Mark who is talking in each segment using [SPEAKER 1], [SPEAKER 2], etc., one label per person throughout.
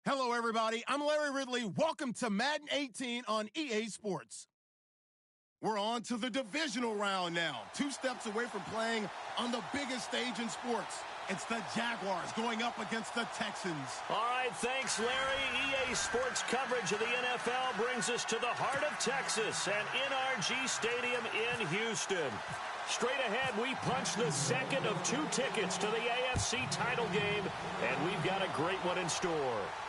[SPEAKER 1] Hello, everybody. I'm Larry Ridley. Welcome to Madden 18 on EA Sports. We're on to the divisional round now. 2 steps away from playing on the biggest stage in sports. It's the Jaguars going up against the Texans.
[SPEAKER 2] All right, thanks, Larry. EA Sports coverage of the NFL brings us to the heart of Texas and NRG Stadium in Houston. Straight ahead, we punch the second of 2 tickets to the AFC title game, and we've got a great one in store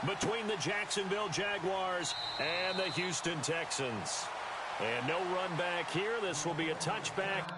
[SPEAKER 2] between the Jacksonville Jaguars and the Houston Texans. And no run back here. This will be a touchback.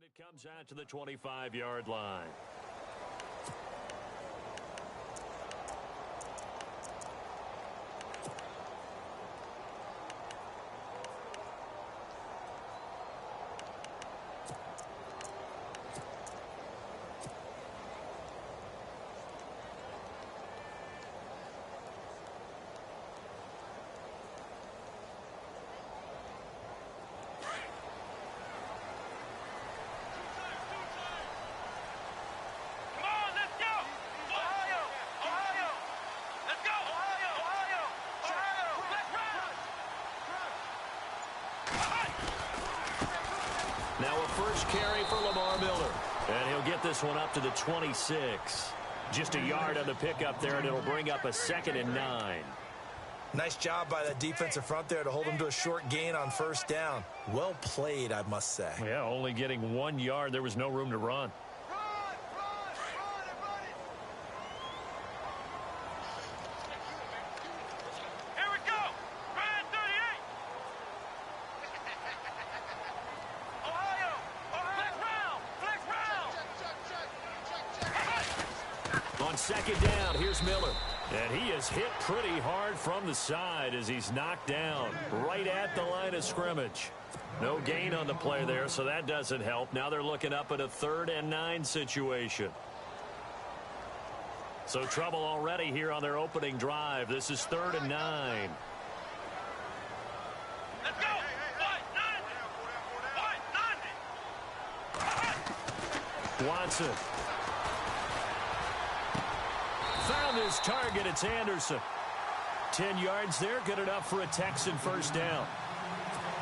[SPEAKER 2] It comes out to the 25-yard line. Now a first carry for Lamar Miller. And he'll get this one up to the 26. Just a yard on the pickup there, and it'll bring up a 2nd and 9.
[SPEAKER 3] Nice job by that defensive front there to hold him to a short gain on first down. Well played, I must say.
[SPEAKER 2] Yeah, only getting 1 yard. There was no room to run. On 2nd down, here's Miller. And he is hit pretty hard from the side as he's knocked down right at the line of scrimmage. No gain on the play there, so that doesn't help. Now they're looking up at a 3rd and 9 situation. So trouble already here on their opening drive. This is 3rd and 9.
[SPEAKER 4] Let's go!
[SPEAKER 2] Watson. Found his target. It's Anderson. 10 yards there. Good enough for a Texan first down.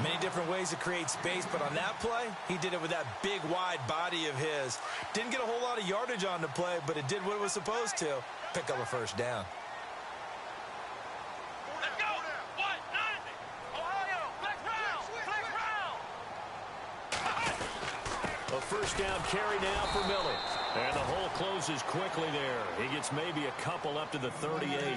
[SPEAKER 3] Many different ways to create space, but on that play, he did it with that big, wide body of his. Didn't get a whole lot of yardage on the play, but it did what it was supposed to. Pick up a first down.
[SPEAKER 4] Let's go! Ohio!
[SPEAKER 2] A first down carry now for Miller. And the hole closes quickly there. He gets maybe a couple up to the 38.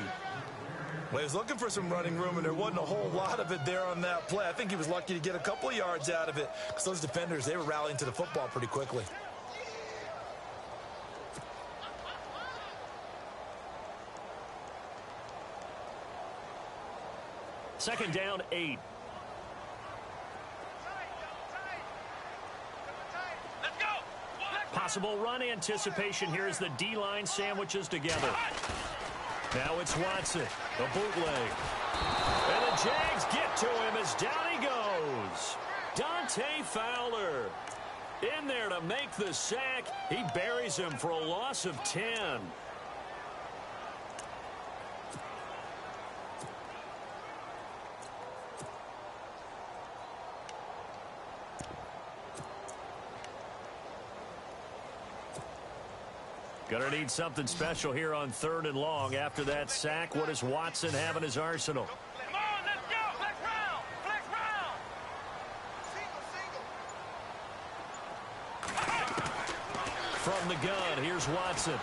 [SPEAKER 3] Well, he was looking for some running room, and there wasn't a whole lot of it there on that play. I think he was lucky to get a couple of yards out of it because those defenders, they were rallying to the football pretty quickly.
[SPEAKER 2] Second down, 8. Possible run anticipation here as the D-line sandwiches together. Now it's Watson, the bootleg. And the Jags get to him as down he goes. Dante Fowler in there to make the sack. He buries him for a loss of 10. Gonna need something special here on 3rd and long. After that sack, what does Watson have in his arsenal?
[SPEAKER 4] Come on, let's go. Flex round. Flex round.
[SPEAKER 2] From the gun, here's Watson.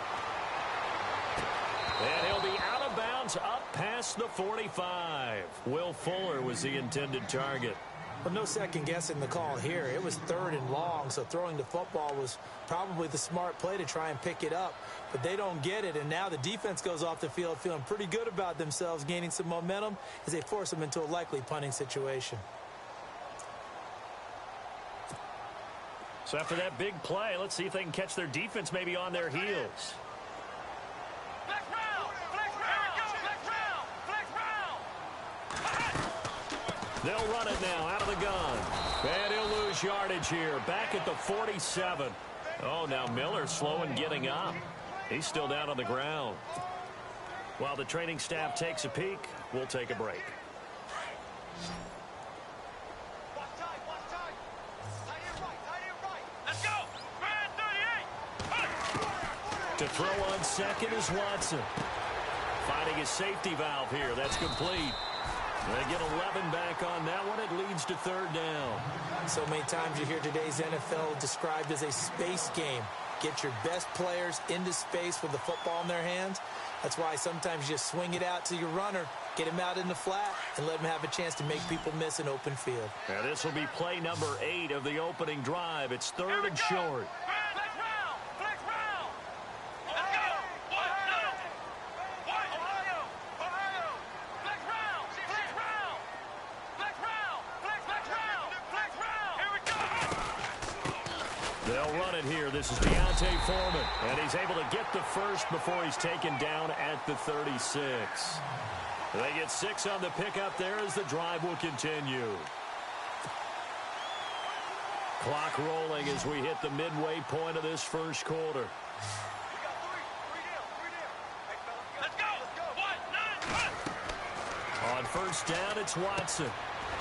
[SPEAKER 2] And he'll be out of bounds up past the 45. Will Fuller was the intended target.
[SPEAKER 3] But no second guessing the call here. It was 3rd and long, so throwing the football was probably the smart play to try and pick it up. But they don't get it, and now the defense goes off the field feeling pretty good about themselves, gaining some momentum as they force them into a likely punting situation.
[SPEAKER 2] So after that big play, let's see if they can catch their defense maybe on their heels.
[SPEAKER 4] Flex round. Flex round. Flex round. Flex round.
[SPEAKER 2] They'll run it now out of the gun. And he'll lose yardage here. Back at the 47. Oh, now Miller slow in getting up. He's still down on the ground. While the training staff takes a peek, we'll take a break.
[SPEAKER 4] Let's go. Brand 38.
[SPEAKER 2] To throw on second is Watson. Finding his safety valve here. That's complete. They get 11 back on that one. It leads to 3rd down.
[SPEAKER 3] So many times you hear today's NFL described as a space game. Get your best players into space with the football in their hands. That's why sometimes you just swing it out to your runner, get him out in the flat, and let him have a chance to make people miss an open field.
[SPEAKER 2] Now this will be play number 8 of the opening drive. It's 3rd and short.
[SPEAKER 4] Flex round. Flex round. Let's go. Ohio. Ohio. Flex round. Flex round. Flex round. Flex round. Flex round. Here we go.
[SPEAKER 2] They'll run it here. This is Deontay Foreman, and he's able to get the first before he's taken down at the 36. They get 6 on the pickup there as the drive will continue. Clock rolling as we hit the midway point of this first quarter.
[SPEAKER 4] Let's go.
[SPEAKER 2] On first down, it's Watson.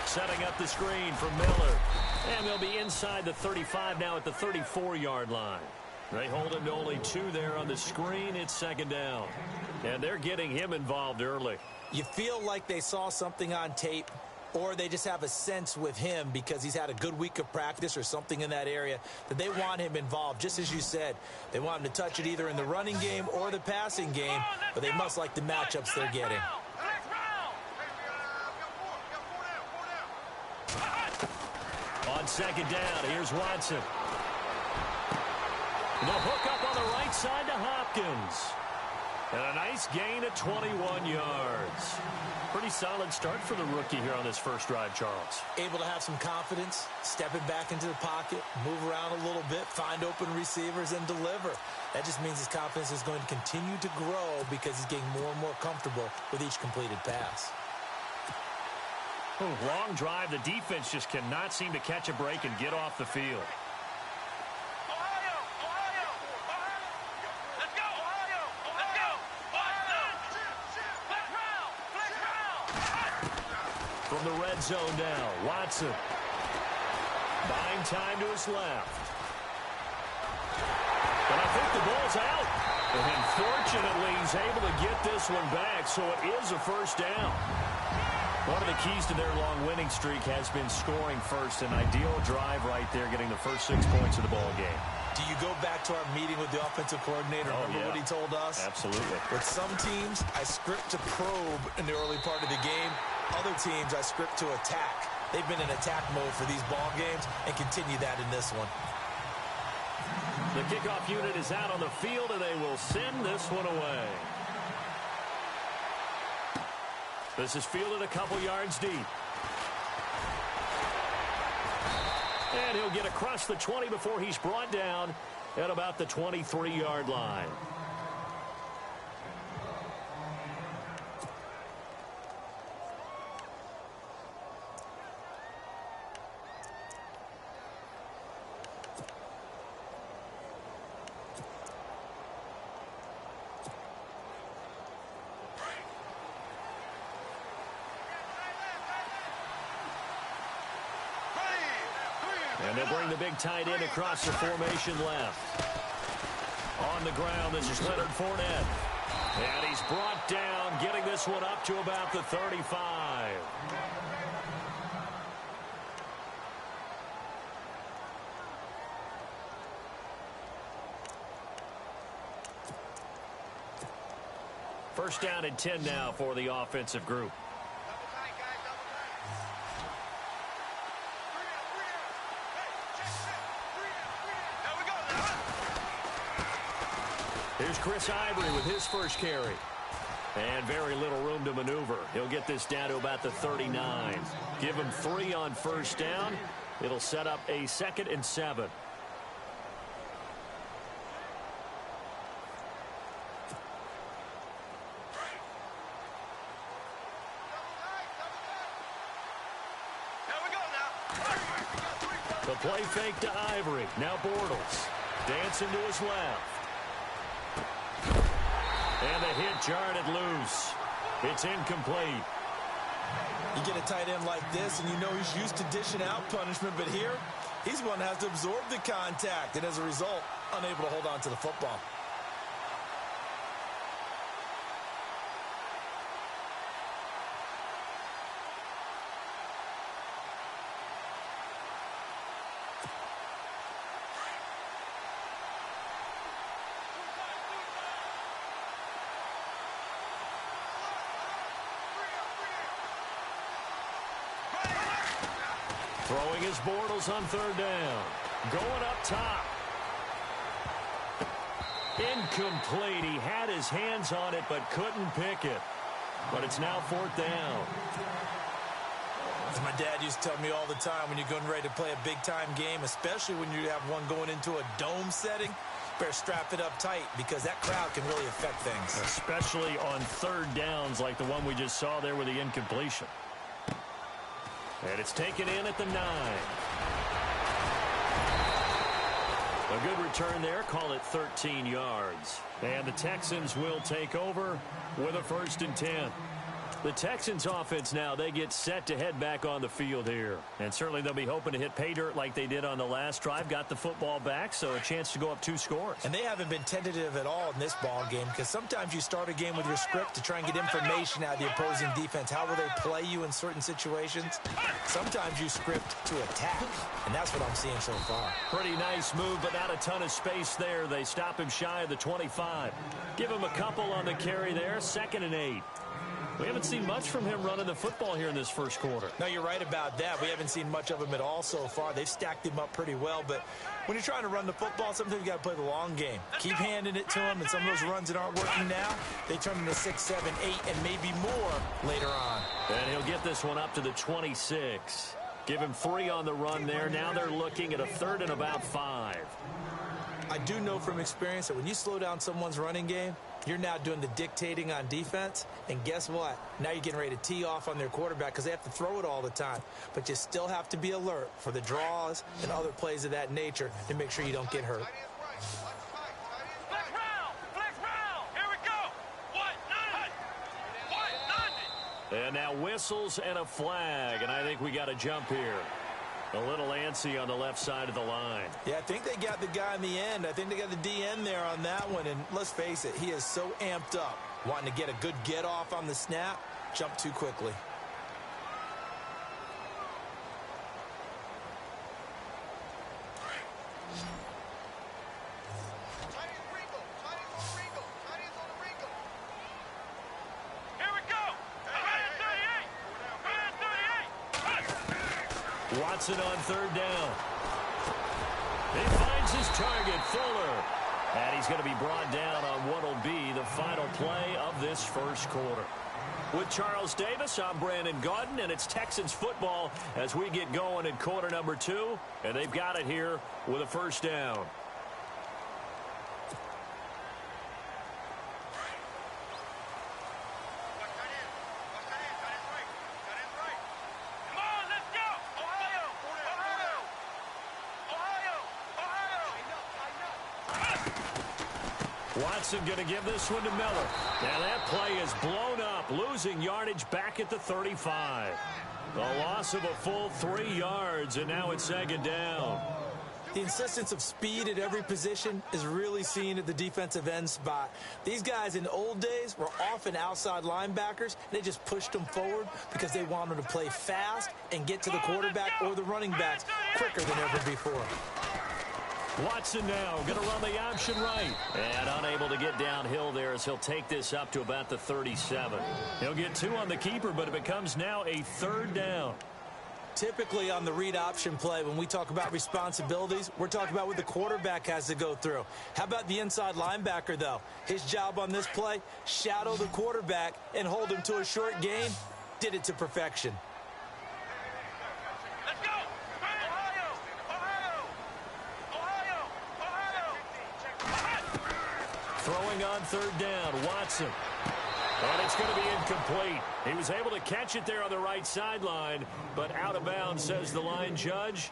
[SPEAKER 2] Setting up the screen for Miller. And they'll be inside the 35 now at the 34-yard line. They hold him to only 2 there on the screen. It's 2nd down. And they're getting him involved early.
[SPEAKER 3] You feel like they saw something on tape, or they just have a sense with him because he's had a good week of practice or something in that area that they want him involved. Just as you said, they want him to touch it either in the running game or the passing game, but they must like the matchups they're getting.
[SPEAKER 2] On 2nd down, here's Watson. The hook up on the right side to Hopkins. And a nice gain at 21 yards. Pretty solid start for the rookie here on this first drive, Charles.
[SPEAKER 3] Able to have some confidence, stepping back into the pocket, move around a little bit, find open receivers, and deliver. That just means his confidence is going to continue to grow because he's getting more and more comfortable with each completed pass.
[SPEAKER 2] Long drive. The defense just cannot seem to catch a break and get off the field. From the red zone now, Watson. Buying time to his left. But I think the ball's out. And fortunately, he's able to get this one back, so it is a first down. One of the keys to their long winning streak has been scoring first. An ideal drive right there, getting the first 6 points of the ball game.
[SPEAKER 3] Do you go back to our meeting with the offensive coordinator? Remember what he told us?
[SPEAKER 2] Absolutely.
[SPEAKER 3] With some teams, I script to probe in the early part of the game. Other teams, I script to attack. They've been in attack mode for these ball games and continue that in this one.
[SPEAKER 2] The kickoff unit is out on the field, and they will send this one away. This is fielded a couple yards deep. And he'll get across the 20 before he's brought down at about the 23-yard line. And they'll bring the big tight end across the formation left. On the ground, this is Leonard Fournette. And he's brought down, getting this one up to about the 35. First down and 10 now for the offensive group. Here's Chris Ivory with his first carry. And very little room to maneuver. He'll get this down to about the 39. Give him 3 on first down. It'll set up a 2nd and 7. The play fake to Ivory. Now Bortles. Dancing to his left. And the hit jarred it loose. It's incomplete.
[SPEAKER 3] You get a tight end like this, and you know he's used to dishing out punishment, but here, he's one that has to absorb the contact, and as a result, unable to hold on to the football.
[SPEAKER 2] Throwing his Bortles on third down. Going up top. Incomplete. He had his hands on it but couldn't pick it. But it's now 4th down.
[SPEAKER 3] As my dad used to tell me all the time, when you're getting ready to play a big-time game, especially when you have one going into a dome setting, better strap it up tight because that crowd can really affect things.
[SPEAKER 2] Especially on third downs like the one we just saw there with the incompletion. And it's taken in at the 9. A good return there. Call it 13 yards. And the Texans will take over with a 1st and 10. The Texans offense now, they get set to head back on the field here. And certainly they'll be hoping to hit pay dirt like they did on the last drive. Got the football back, so a chance to go up 2 scores.
[SPEAKER 3] And they haven't been tentative at all in this ball game because sometimes you start a game with your script to try and get information out of the opposing defense. How will they play you in certain situations? Sometimes you script to attack, and that's what I'm seeing so far.
[SPEAKER 2] Pretty nice move, but not a ton of space there. They stop him shy of the 25. Give him a couple on the carry there. 2nd and 8. We haven't seen much from him running the football here in this first quarter.
[SPEAKER 3] No, you're right about that. We haven't seen much of him at all so far. They've stacked him up pretty well, but when you're trying to run the football, sometimes you got to play the long game. Keep handing it to him, and some of those runs that aren't working now, they turn into 6, 7, 8, and maybe more later on.
[SPEAKER 2] And he'll get this one up to the 26. Give him 3 on the run there. Now they're looking at a 3rd and about 5.
[SPEAKER 3] I do know from experience that when you slow down someone's running game, you're now doing the dictating on defense, and guess what? Now you're getting ready to tee off on their quarterback because they have to throw it all the time. But you still have to be alert for the draws and other plays of that nature to make sure you don't get hurt.
[SPEAKER 4] Flex round! Flex round! Here we go! 190!
[SPEAKER 2] And now whistles and a flag, and I think we got a jump here. A little antsy on the left side of the line.
[SPEAKER 3] Yeah, I think they got the guy in the end. I think they got the DN there on that one. And let's face it, he is so amped up, wanting to get a good get off on the snap, jump too quickly.
[SPEAKER 2] Watson on third down. He finds his target, Fuller. And he's going to be brought down on what will be the final play of this first quarter. With Charles Davis, I'm Brandon Gaudin, and it's Texans football as we get going in quarter number 2. And they've got it here with a first down. Watson going to give this one to Miller. And that play is blown up, losing yardage back at the 35. A loss of a full 3 yards, and now it's second down.
[SPEAKER 3] The insistence of speed at every position is really seen at the defensive end spot. These guys in the old days were often outside linebackers. They just pushed them forward because they wanted to play fast and get to the quarterback or the running backs quicker than ever before.
[SPEAKER 2] Watson now going to run the option right. And unable to get downhill there as he'll take this up to about the 37. He'll get 2 on the keeper, but it becomes now a third down.
[SPEAKER 3] Typically on the read option play, when we talk about responsibilities, we're talking about what the quarterback has to go through. How about the inside linebacker, though? His job on this play, shadow the quarterback and hold him to a short gain. Did it to perfection.
[SPEAKER 4] Let's go! Ohio!
[SPEAKER 2] Throwing on third down, Watson. And it's going to be incomplete. He was able to catch it there on the right sideline, but out of bounds, says the line judge.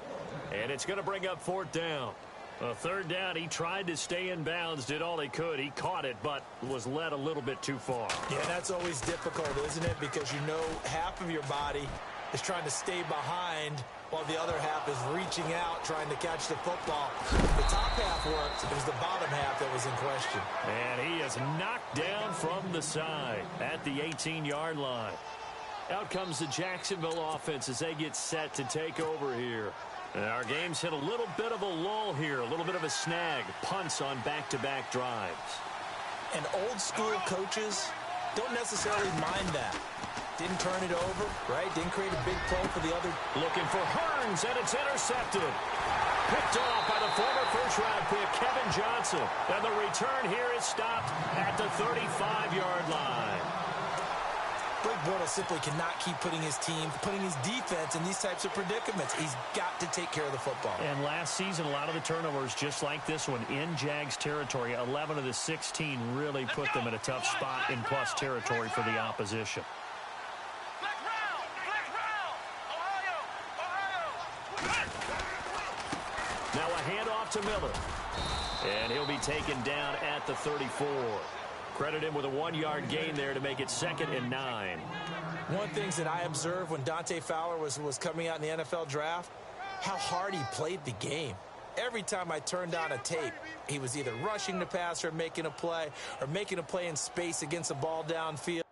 [SPEAKER 2] And it's going to bring up fourth down. A third down, he tried to stay in bounds, did all he could. He caught it, but was led a little bit too far.
[SPEAKER 3] Yeah, that's always difficult, isn't it? Because you know half of your body is trying to stay behind while the other half is reaching out, trying to catch the football. The top half worked. It was the bottom half that was in question.
[SPEAKER 2] And he is knocked down from the side at the 18-yard line. Out comes the Jacksonville offense as they get set to take over here. And our game's hit a little bit of a lull here, a little bit of a snag. Punts on back-to-back drives.
[SPEAKER 3] And old-school coaches don't necessarily mind that. Didn't turn it over, right? Didn't create a big play for the other.
[SPEAKER 2] Looking for Hearns, and it's intercepted. Picked off by the former first-round pick, Kevin Johnson. And the return here is stopped at the 35-yard line.
[SPEAKER 3] Blake Bortles simply cannot keep putting his team, putting his defense in these types of predicaments. He's got to take care of the football.
[SPEAKER 2] And last season, a lot of the turnovers, just like this one, in Jags territory. 11 of the 16 really put them in a tough spot in plus territory for the opposition. Now a handoff to Miller. And he'll be taken down at the 34. Credit him with a 1-yard gain there to make it 2nd and 9.
[SPEAKER 3] One thing that I observed when Dante Fowler was coming out in the NFL draft, how hard he played the game. Every time I turned on a tape, he was either rushing the passer, or making a play in space against a ball downfield.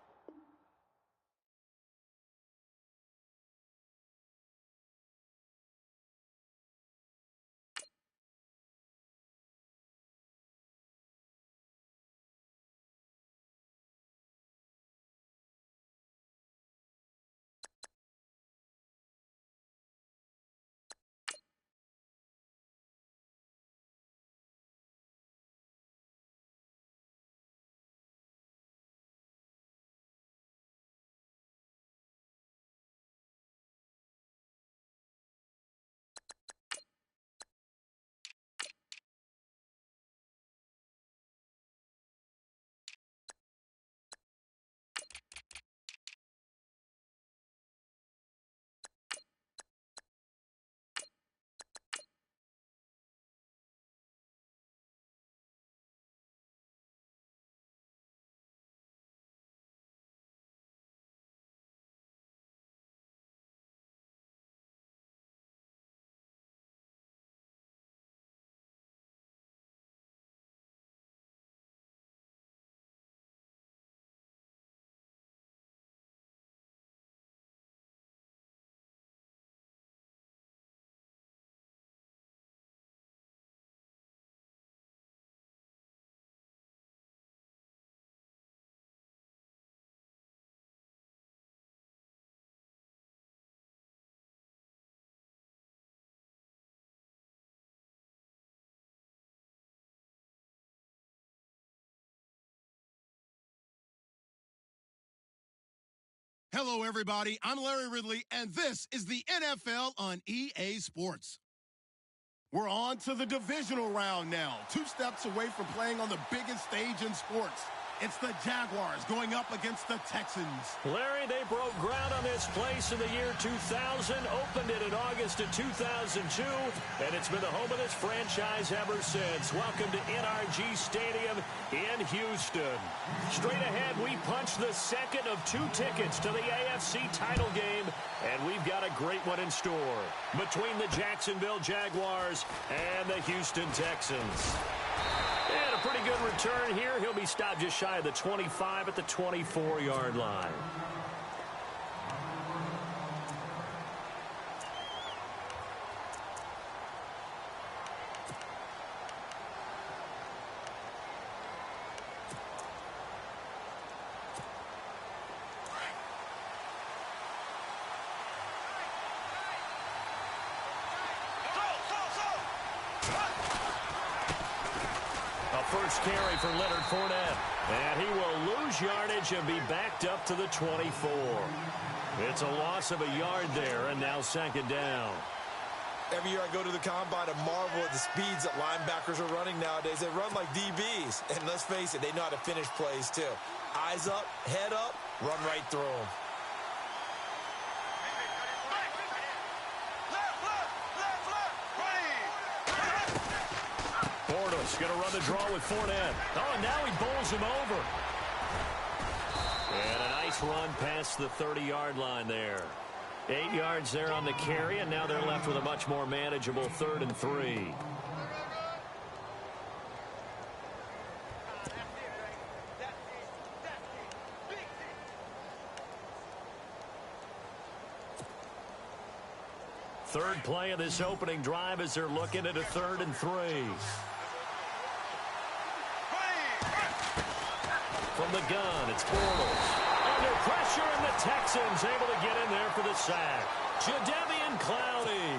[SPEAKER 1] Hello, everybody. I'm Larry Ridley, and this is the NFL on EA Sports. We're on to the divisional round now, 2 steps away from playing on the biggest stage in sports. It's the Jaguars going up against the Texans.
[SPEAKER 2] Larry, they broke ground on this place in the year 2000, opened it in August of 2002, and it's been the home of this franchise ever since. Welcome to NRG Stadium in Houston. Straight ahead, we punch the second of 2 tickets to the AFC title game, and we've got a great one in store between the Jacksonville Jaguars and the Houston Texans. And a pretty good return here. He'll be stopped just shy of the 25 at the 24-yard line. First carry for Leonard Fournette. And he will lose yardage and be backed up to the 24. It's a loss of a yard there, and now second down.
[SPEAKER 3] Every year I go to the combine and marvel at the speeds that linebackers are running nowadays. They run like DBs. And let's face it, they know how to finish plays too. Eyes up, head up, run right through them.
[SPEAKER 2] Going to run the draw with Fournette. Oh, and now he bowls him over. And a nice run past the 30-yard line there. 8 yards there on the carry, and now they're left with a much more manageable 3rd and 3. Third play of this opening drive as they're looking at a 3rd and 3. From the gun, it's Bortles. Under pressure, and the Texans able to get in there for the sack. Jadeveon Clowney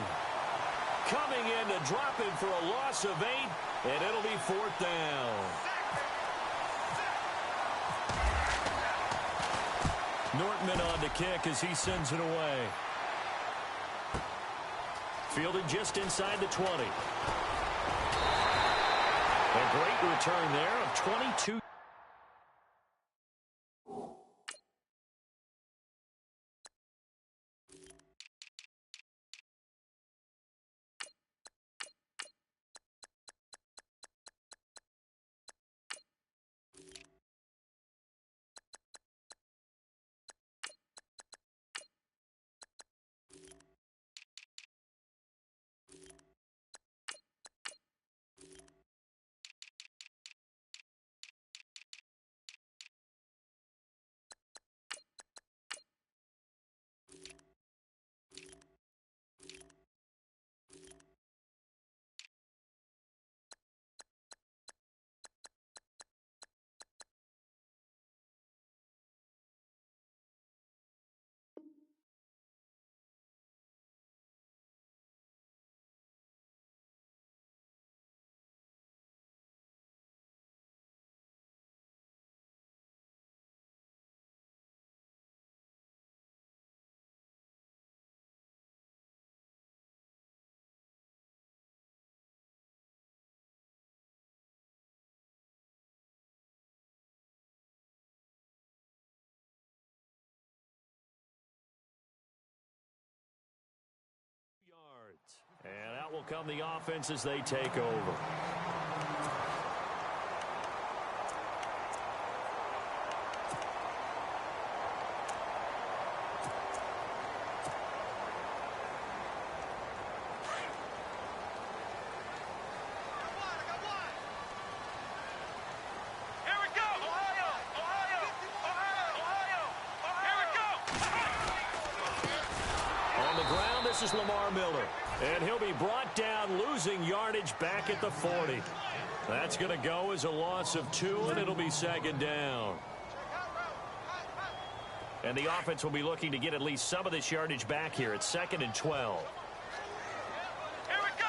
[SPEAKER 2] coming in to drop him for a loss of 8, and it'll be 4th down. Nortman on to kick as he sends it away. Fielded just inside the 20. A great return there of 22. And out will come the offense as they take over. This is Lamar Miller, and he'll be brought down, losing yardage back at the 40. That's going to go as a loss of 2, and it'll be 2nd down. And the offense will be looking to get at least some of this yardage back here at 2nd and 12.
[SPEAKER 4] Here we go.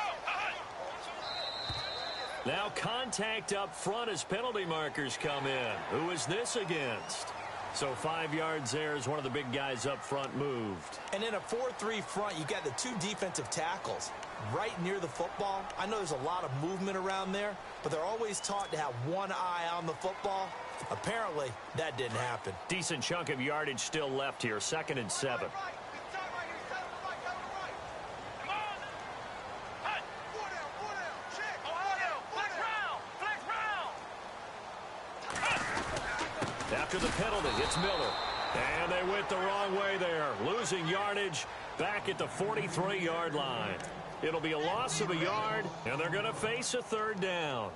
[SPEAKER 2] Now contact up front as penalty markers come in. Who is this against? So 5 yards there as one of the big guys up front moved.
[SPEAKER 3] And in a 4-3 front, you got the 2 defensive tackles right near the football. I know there's a lot of movement around there, but they're always taught to have one eye on the football. Apparently, that didn't happen.
[SPEAKER 2] Decent chunk of yardage still left here. 2nd and 7. After the penalty, it's Miller. And they went the wrong way there, losing yardage back at the 43-yard line. It'll be a loss of a yard, and they're going to face a 3rd down.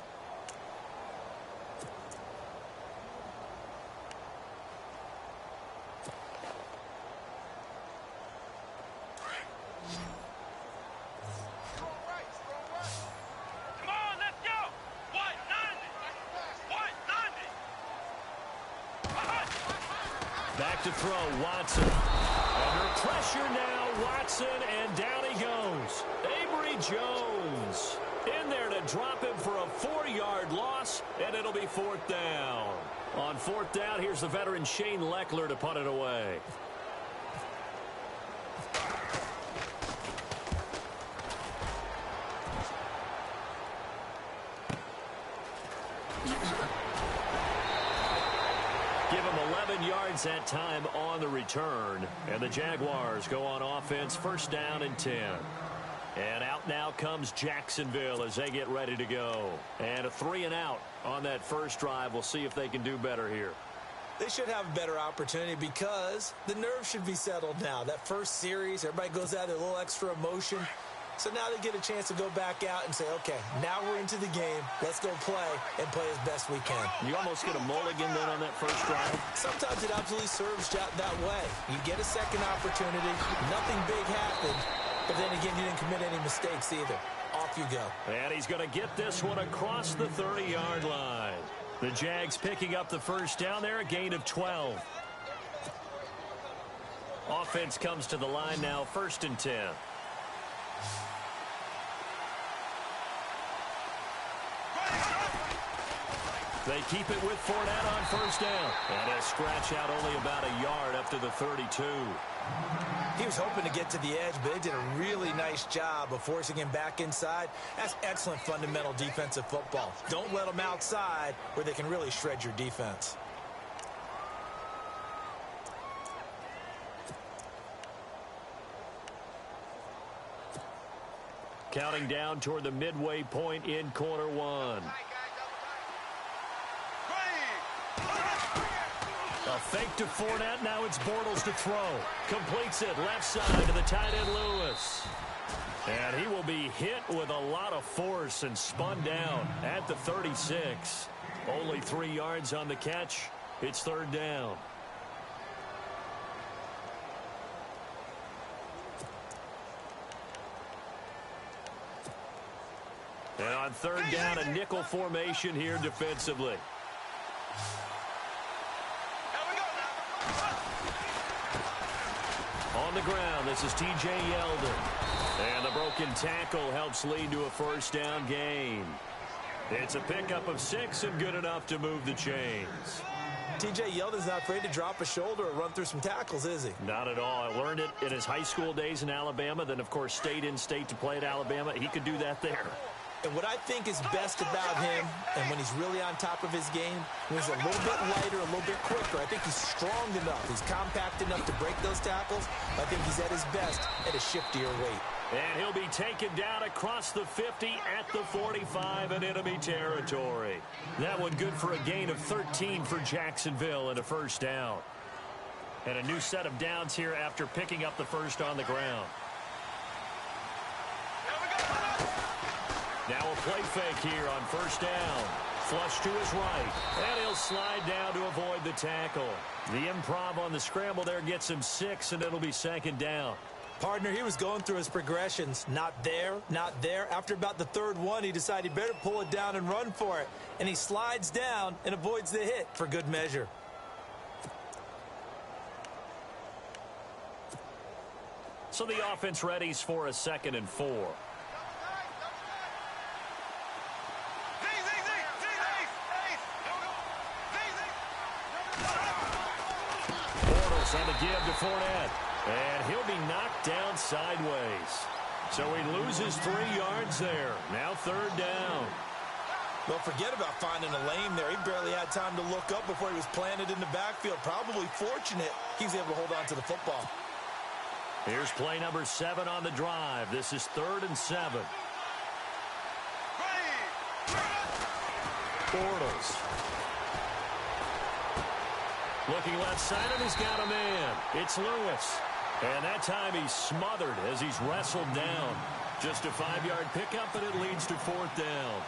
[SPEAKER 2] Back to throw, Watson. Under pressure now, Watson, and down he goes. Avery Jones in there to drop him for a 4-yard loss, and it'll be 4th down. On 4th down, here's the veteran Shane Leckler to punt it away. Give him 11 yards that time on the return. And the Jaguars go on offense, 1st down and 10. And out now comes Jacksonville as they get ready to go. And a 3-and-out on that first drive. We'll see if they can do better here.
[SPEAKER 3] They should have a better opportunity because the nerves should be settled now. That first series, everybody goes out there, a little extra emotion. So now they get a chance to go back out and say, okay, now we're into the game. Let's go play and play as best we can.
[SPEAKER 2] You almost get a mulligan then on that first drive.
[SPEAKER 3] Sometimes it absolutely serves that way. You get a second opportunity. Nothing big happened. But then again, you didn't commit any mistakes either. Off you go.
[SPEAKER 2] And he's going to get this one across the 30-yard line. The Jags picking up the 1st down there, a gain of 12. Offense comes to the line now, 1st and 10. They keep it with Fournette on 1st down. And he'll scratch out only about a yard up to the 32.
[SPEAKER 3] He was hoping to get to the edge, but they did a really nice job of forcing him back inside. That's excellent fundamental defensive football. Don't let them outside where they can really shred your defense.
[SPEAKER 2] Counting down toward the midway point in quarter 1. A fake to Fournette. Now it's Bortles to throw. Completes it left side to the tight end Lewis. And he will be hit with a lot of force and spun down at the 36. Only 3 yards on the catch. It's 3rd down. And on 3rd down, a nickel formation here defensively. On the ground, this is T.J. Yeldon. And the broken tackle helps lead to a 1st down gain. It's a pickup of 6 and good enough to move the chains.
[SPEAKER 3] T.J. Yeldon's not afraid to drop a shoulder or run through some tackles, is he?
[SPEAKER 2] Not at all. I learned it in his high school days in Alabama, then, of course, stayed in state to play at Alabama. He could do that there.
[SPEAKER 3] And what I think is best about him, and when he's really on top of his game, when he's a little bit lighter, a little bit quicker, I think he's strong enough, he's compact enough to break those tackles. I think he's at his best at a shiftier weight.
[SPEAKER 2] And he'll be taken down across the 50 at the 45 in enemy territory. That one good for a gain of 13 for Jacksonville and a 1st down. And a new set of downs here after picking up the 1st on the ground. Now a play fake here on 1st down. Flush to his right. And he'll slide down to avoid the tackle. The improv on the scramble there gets him 6, and it'll be 2nd down.
[SPEAKER 3] Partner, he was going through his progressions. Not there, not there. After about the 3rd one, he decided he better pull it down and run for it. And he slides down and avoids the hit for good measure.
[SPEAKER 2] So the offense readies for a 2nd and 4. Pass on the give to Fournette. And he'll be knocked down sideways. So he loses 3 yards there. Now 3rd down.
[SPEAKER 3] Well, forget about finding a lane there. He barely had time to look up before he was planted in the backfield. Probably fortunate he was able to hold on to the football.
[SPEAKER 2] Here's play number 7 on the drive. This is 3rd and 7. Bortles. Looking left side, and he's got a man. It's Lewis. And that time he's smothered as he's wrestled down. Just a 5-yard pickup, and it leads to 4th down.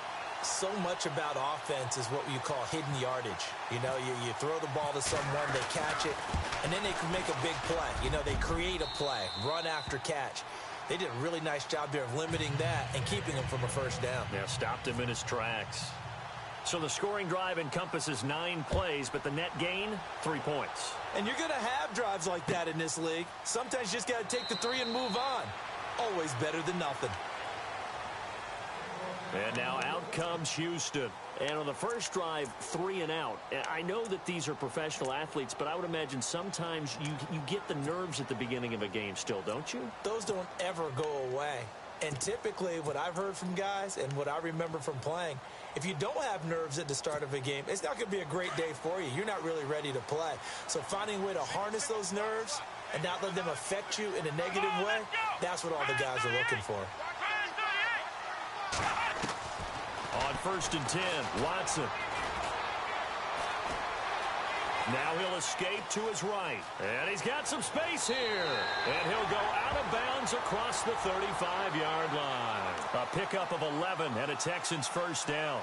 [SPEAKER 3] So much about offense is what you call hidden yardage. You know, you throw the ball to someone, they catch it, and then they can make a big play. You know, they create a play, run after catch. They did a really nice job there of limiting that and keeping him from a 1st down.
[SPEAKER 2] Yeah, stopped him in his tracks. So the scoring drive encompasses 9 plays, but the net gain, 3 points.
[SPEAKER 3] And you're going to have drives like that in this league. Sometimes you just got to take the 3 and move on. Always better than nothing.
[SPEAKER 2] And now out comes Houston. And on the first drive, 3 and out. I know that these are professional athletes, but I would imagine sometimes you get the nerves at the beginning of a game still, don't you?
[SPEAKER 3] Those don't ever go away. And typically what I've heard from guys and what I remember from playing, if you don't have nerves at the start of a game, it's not going to be a great day for you. You're not really ready to play. So finding a way to harness those nerves and not let them affect you in a negative way, that's what all the guys are looking for.
[SPEAKER 2] On 1st and 10, Watson. Now he'll escape to his right. And he's got some space here. And he'll go out of bounds across the 35-yard line. A pickup of 11 and a Texans 1st down.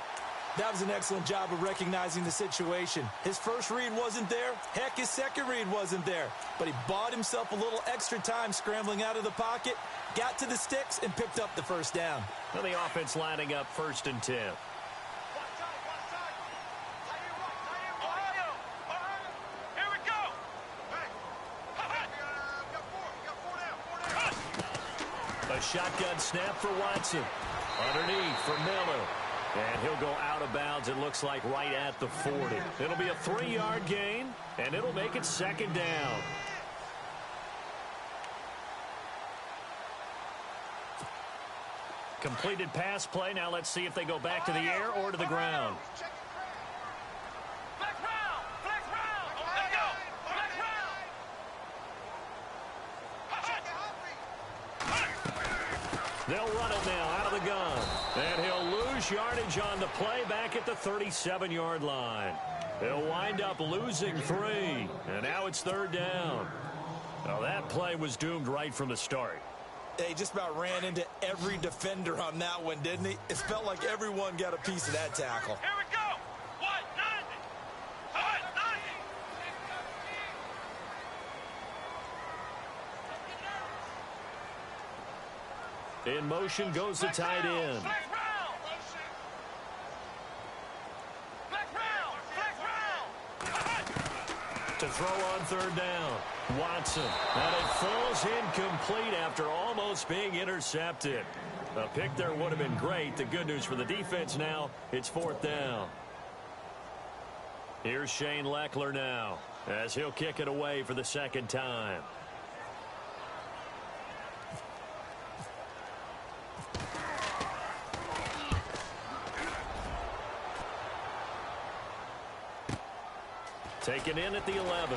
[SPEAKER 3] That was an excellent job of recognizing the situation. His first read wasn't there. Heck, his second read wasn't there. But he bought himself a little extra time scrambling out of the pocket, got to the sticks, and picked up the 1st down.
[SPEAKER 2] Well, the offense lining up 1st and 10. A shotgun snap for Watson. Underneath for Miller. And he'll go out of bounds, it looks like, right at the 40. It'll be a 3-yard gain, and it'll make it 2nd down. Completed pass play. Now let's see if they go back to the air or to the ground. They'll run it now out of the gun. And he'll lose yardage on the play back at the 37-yard line. He'll wind up losing 3. And now it's 3rd down. Now that play was doomed right from the start.
[SPEAKER 3] He just about ran into every defender on that one, didn't he? It felt like everyone got a piece of that tackle.
[SPEAKER 4] Here we go. 1-9.
[SPEAKER 2] In motion goes the tight end. To throw on 3rd down. Watson. And it falls incomplete after almost being intercepted. A pick there would have been great. The good news for the defense now, it's 4th down. Here's Shane Leckler now as he'll kick it away for the 2nd time. Taken in at the 11.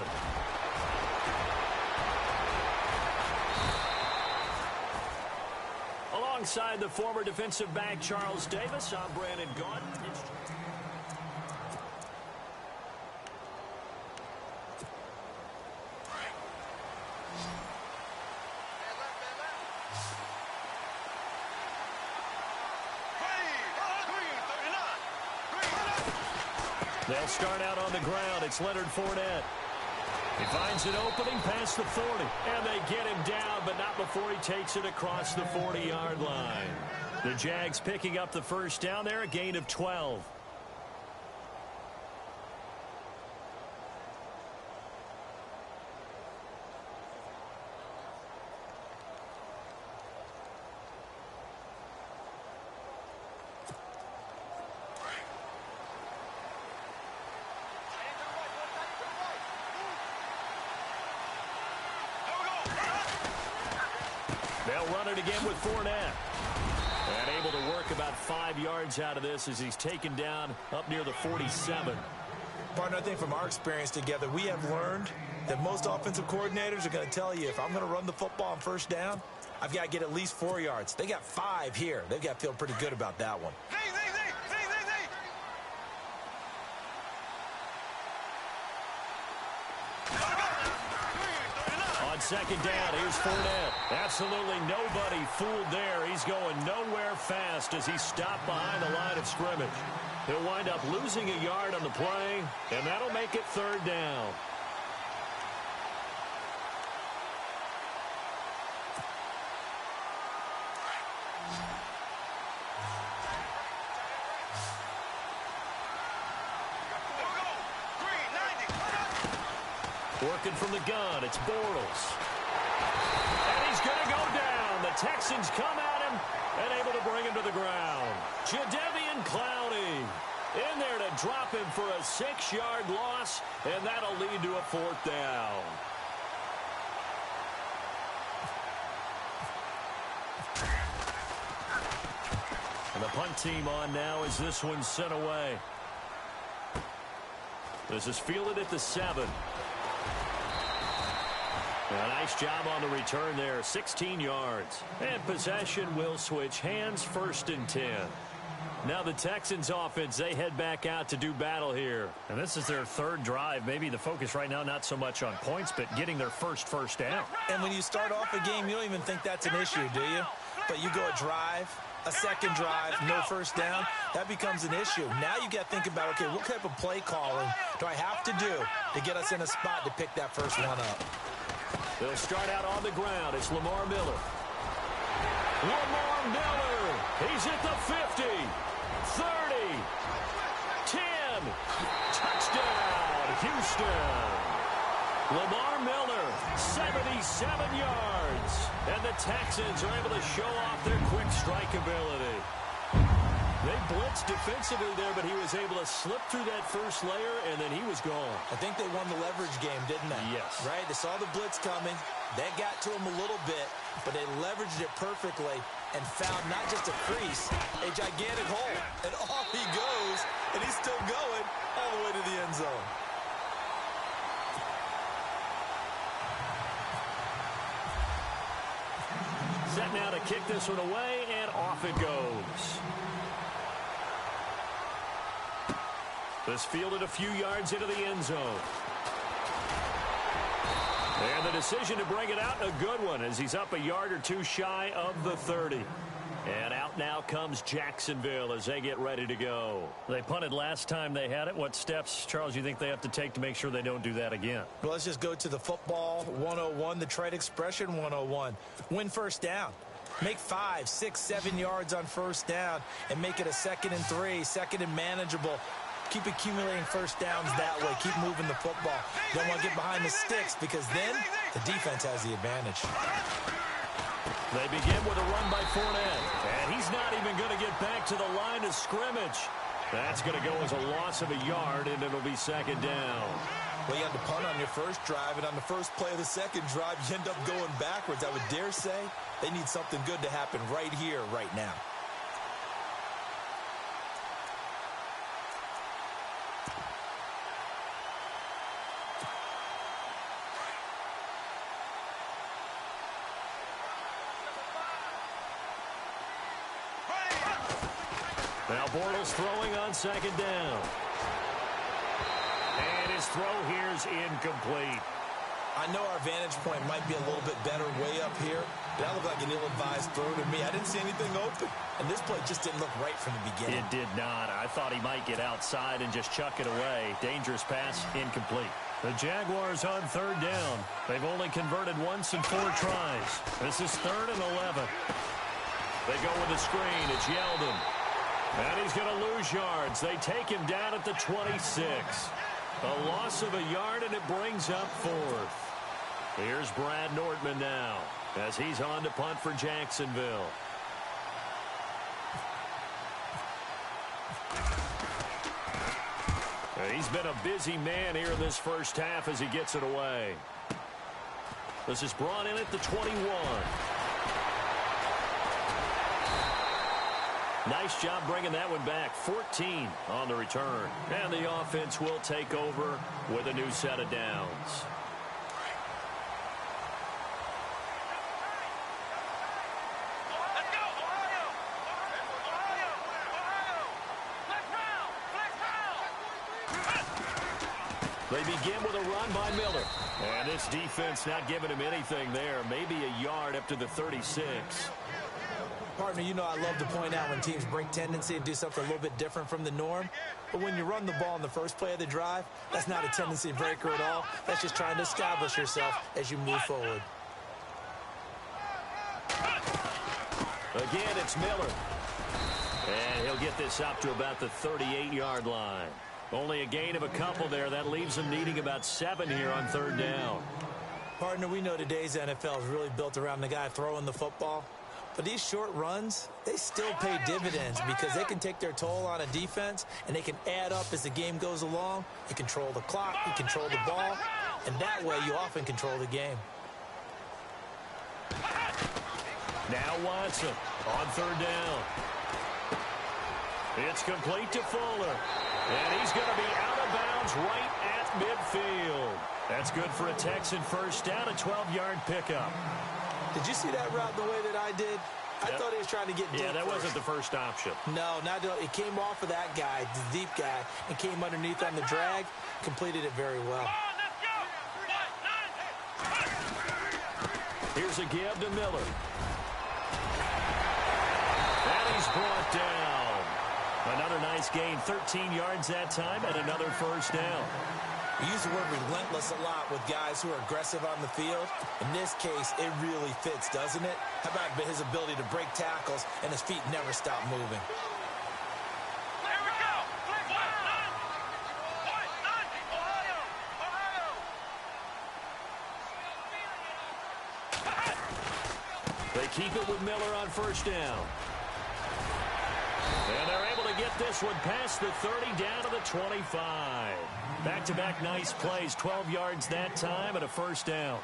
[SPEAKER 2] Alongside the former defensive back Charles Davis, I'm Brandon Gaudin. They'll start out on the ground. It's Leonard Fournette. He finds an opening past the 40. And they get him down, but not before he takes it across the 40-yard line. The Jags picking up the 1st down there, a gain of 12. they'll run it again with Fournette. And able to work about 5 yards out of this as he's taken down up near the 47.
[SPEAKER 3] Partner, I think from our experience together, we have learned that most offensive coordinators are going to tell you, if I'm going to run the football on first down, I've got to get at least 4 yards. They got 5 here. They've got to feel pretty good about that one.
[SPEAKER 2] On second down, here's Fournette. Absolutely nobody fooled there. He's going nowhere fast as he's stopped behind the line of scrimmage. He'll wind up losing a yard on the play, and that'll make it third down. Working from the gun, it's Bortles. And he's going to go down. The Texans come at him and able to bring him to the ground. Jadeveon Clowney in there to drop him for a 6-yard loss, and that'll lead to a fourth down. And the punt team on now as this one's sent away. This is fielded at the 7. A nice job on the return there, 16 yards. And possession will switch hands, 1st and 10. Now the Texans offense, they head back out to do battle here.
[SPEAKER 5] And this is their 3rd drive. Maybe the focus right now not so much on points, but getting their first down.
[SPEAKER 3] And when you start off a game, you don't even think that's an issue, do you? But you go a drive, a second drive, no first down, that becomes an issue. Now you got to think about, okay, what type of play calling do I have to do to get us in a spot to pick that first one up?
[SPEAKER 2] They'll start out on the ground. It's Lamar Miller. Lamar Miller. He's at the 50, 30, 10. Touchdown, Houston. Lamar Miller, 77 yards. And the Texans are able to show off their quick strike ability. They blitzed defensively there, but he was able to slip through that first layer, and then he was gone.
[SPEAKER 3] I think they won the leverage game, didn't they?
[SPEAKER 5] Yes.
[SPEAKER 3] Right? They saw the blitz coming. That got to him a little bit, but they leveraged it perfectly and found not just a crease, a gigantic hole. And off he goes, and he's still going all the way to the end zone.
[SPEAKER 2] Set now to kick this one away, and off it goes. This fielded a few yards into the end zone. And the decision to bring it out, a good one, as he's up a yard or two shy of the 30. And out now comes Jacksonville as they get ready to go.
[SPEAKER 5] They punted last time they had it. What steps, Charles, you think they have to take to make sure they don't do that again?
[SPEAKER 3] Well, let's just go to the football 101, the trade expression 101. Win first down. Make 5, 6, 7 yards on first down and make it a 2nd and 3, 2nd and manageable. Keep accumulating first downs that way. Keep moving the football. Don't want to get behind the sticks because then the defense has the advantage.
[SPEAKER 2] They begin with a run by Fournette. And he's not even going to get back to the line of scrimmage. That's going to go as a loss of a yard, and it'll be 2nd down.
[SPEAKER 3] Well, you had to punt on your first drive, and on the first play of the second drive, you end up going backwards. I would dare say they need something good to happen right here, right now.
[SPEAKER 2] Now Bortles throwing on 2nd down. And his throw here is incomplete.
[SPEAKER 3] I know our vantage point might be a little bit better way up here, but that looked like an ill-advised throw to me. I didn't see anything open, and this play just didn't look right from the beginning.
[SPEAKER 5] It did not. I thought he might get outside and just chuck it away. Dangerous pass, incomplete. The Jaguars on 3rd down. They've only converted once in 4 tries. This is 3rd and 11.
[SPEAKER 2] They go with the screen. It's Yeldon. And he's going to lose yards. They take him down at the 26. A loss of a yard, and it brings up 4th. Here's Brad Nortman now as he's on to punt for Jacksonville. He's been a busy man here in this first half as he gets it away. This is brought in at the 21.
[SPEAKER 5] Nice job bringing that one back. 14 on the return. And the offense will take over with a new set of downs. They begin with a run by Miller. And this defense not giving him anything there. Maybe a yard up to the 36.
[SPEAKER 3] Partner, you know I love to point out when teams break tendency and do something a little bit different from the norm. But when you run the ball in the first play of the drive, that's not a tendency breaker at all. That's just trying to establish yourself as you move forward.
[SPEAKER 5] Again, it's Miller. And he'll get this up to about the 38-yard line. Only a gain of a couple there. That leaves him needing about 7 here on third down.
[SPEAKER 3] Partner, we know today's NFL is really built around the guy throwing the football. But these short runs, they still pay dividends because they can take their toll on a defense and they can add up as the game goes along. You control the clock, you control the ball, and that way you often control the game.
[SPEAKER 5] Now Watson on third down. It's complete to Fuller. And he's going to be out of bounds right at midfield. That's good for a Texan first down, a 12-yard pickup.
[SPEAKER 3] Did you see that route the way that I did? I thought he was trying to get deep.
[SPEAKER 5] Yeah, that
[SPEAKER 3] first.
[SPEAKER 5] wasn't the first option.
[SPEAKER 3] No, it came off of that guy, the deep guy, and came underneath on the drag. Completed it very well.
[SPEAKER 5] Here's a give to Miller. And he's brought down. Another nice gain, 13 yards that time, and another first down.
[SPEAKER 3] We use the word relentless a lot with guys who are aggressive on the field. In this case, it really fits, doesn't it? How about his ability to break tackles and his feet never stop moving?
[SPEAKER 4] Here we go. Ohio.
[SPEAKER 5] They keep it with Miller on first down. And they're able to get this one past the 30 down to the 25. Back-to-back nice plays, 12 yards that time and a first down.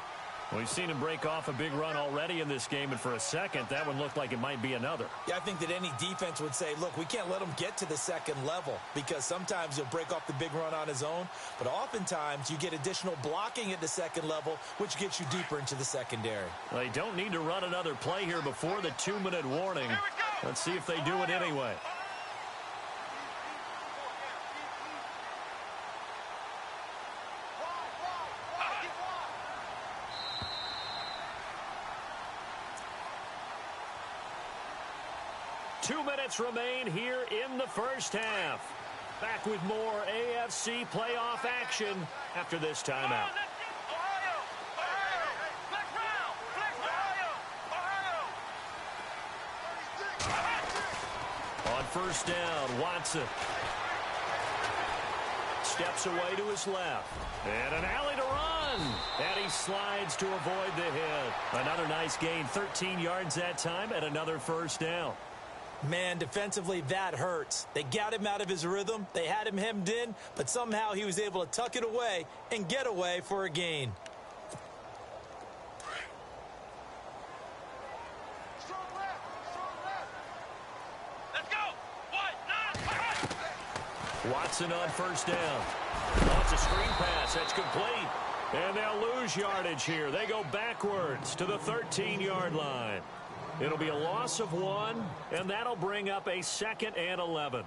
[SPEAKER 5] We've seen him break off a big run already in this game, and for a second, that one looked like it might be another.
[SPEAKER 3] Yeah, I think that any defense would say, look, we can't let him get to the second level because sometimes he'll break off the big run on his own, but oftentimes you get additional blocking at the second level, which gets you deeper into the secondary.
[SPEAKER 5] They don't need to run another play here before the 2-minute warning. Let's see if they do it anyway. Two minutes remain here in the first half. Back with more AFC playoff action after this timeout. On first down, Watson steps away to his left. And an alley to run. And he slides to avoid the hit. Another nice gain, 13 yards that time, and another first down.
[SPEAKER 3] Man, defensively, that hurts. They got him out of his rhythm. They had him hemmed in, but somehow he was able to tuck it away and get away for a gain.
[SPEAKER 4] Let's go.
[SPEAKER 5] Watson on first down. Oh, it's a screen pass. That's complete. And they'll lose yardage here. They go backwards to the 13-yard line. It'll be a loss of 1, and that'll bring up a 2nd and 11.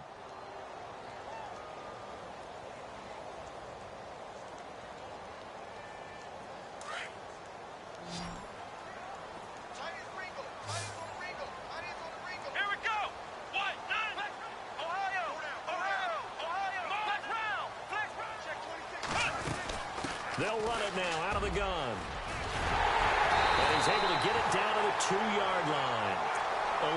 [SPEAKER 4] Here we go. What? Ohio. Flex round. Check 26.
[SPEAKER 5] They'll run it now out of the gun. And he's able to get it down to the 2-yard line.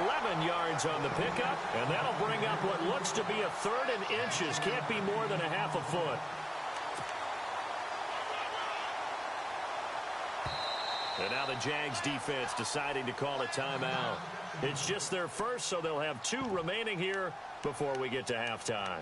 [SPEAKER 5] 11 yards on the pickup, and that'll bring up what looks to be a 3rd and inches. Can't be more than a half a foot. And now the Jags defense deciding to call a timeout. It's just their first, so they'll have 2 remaining here before we get to halftime.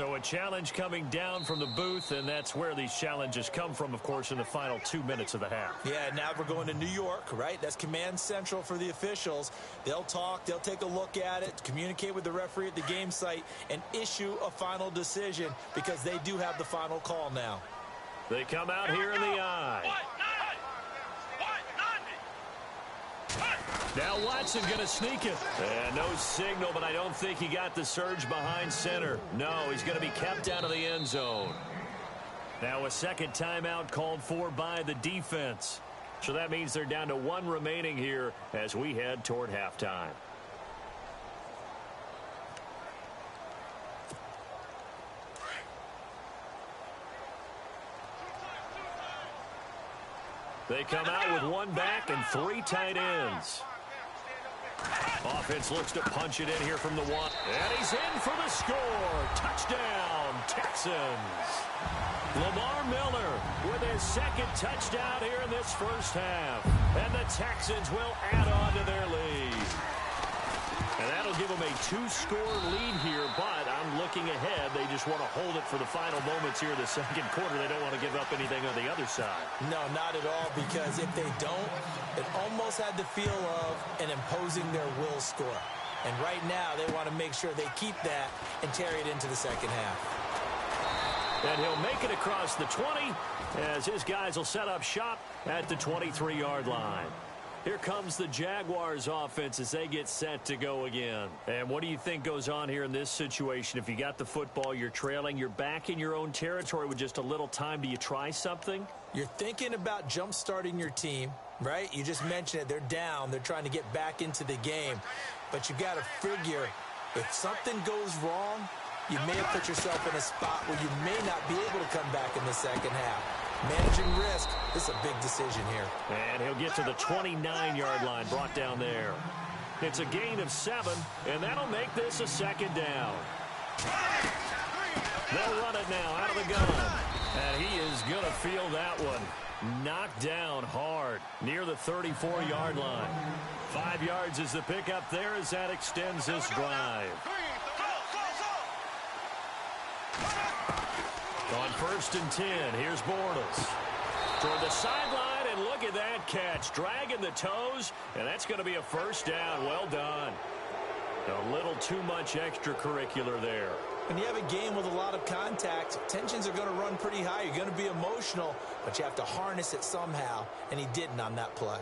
[SPEAKER 5] So a challenge coming down from the booth, and that's where these challenges come from, of course, in the final 2 minutes of the half.
[SPEAKER 3] Yeah, now we're going to New York, right? That's command central for the officials. They'll talk, they'll take a look at it, communicate with the referee at the game site, and issue a final decision because they do have the final call now.
[SPEAKER 5] They come out here in the eye. Now Watson going to sneak it. And no signal, but I don't think he got the surge behind center. No, he's going to be kept out of the end zone. Now a second timeout called for by the defense. So that means they're down to 1 remaining here as we head toward halftime. They come out with 1 back and 3 tight ends. Offense looks to punch it in here from the 1. And he's in for the score. Touchdown, Texans. Lamar Miller with his second touchdown here in this first half. And the Texans will add on to their lead. And that'll give them a 2-score lead here, but I'm looking ahead. They just want to hold it for the final moments here in the second quarter. They don't want to give up anything on the other side.
[SPEAKER 3] No, not at all, because if they don't, it almost had the feel of an imposing their will score. And right now, they want to make sure they keep that and carry it into the second half.
[SPEAKER 5] And he'll make it across the 20 as his guys will set up shop at the 23-yard line. Here comes the Jaguars offense as they get set to go again. And what do you think goes on here in this situation? If you got the football, you're trailing, you're back in your own territory with just a little time. Do you try something?
[SPEAKER 3] You're thinking about jump-starting your team, right? You just mentioned it. They're down. They're trying to get back into the game. But you got to figure if something goes wrong, you may have put yourself in a spot where you may not be able to come back in the second half. Managing risk, this is a big decision here.
[SPEAKER 5] And he'll get to the 29-yard line, brought down there. It's a gain of 7, and that'll make this a second down. They'll run it now out of the gun. And he is going to feel that one. Knocked down hard near the 34-yard line. 5 yards is the pickup there as that extends this drive. On 1st and 10, here's Bortles. Toward the sideline, and look at that catch. Dragging the toes, and that's going to be a first down. Well done. A little too much extracurricular there.
[SPEAKER 3] When you have a game with a lot of contact, tensions are going to run pretty high. You're going to be emotional, but you have to harness it somehow, and he didn't on that play.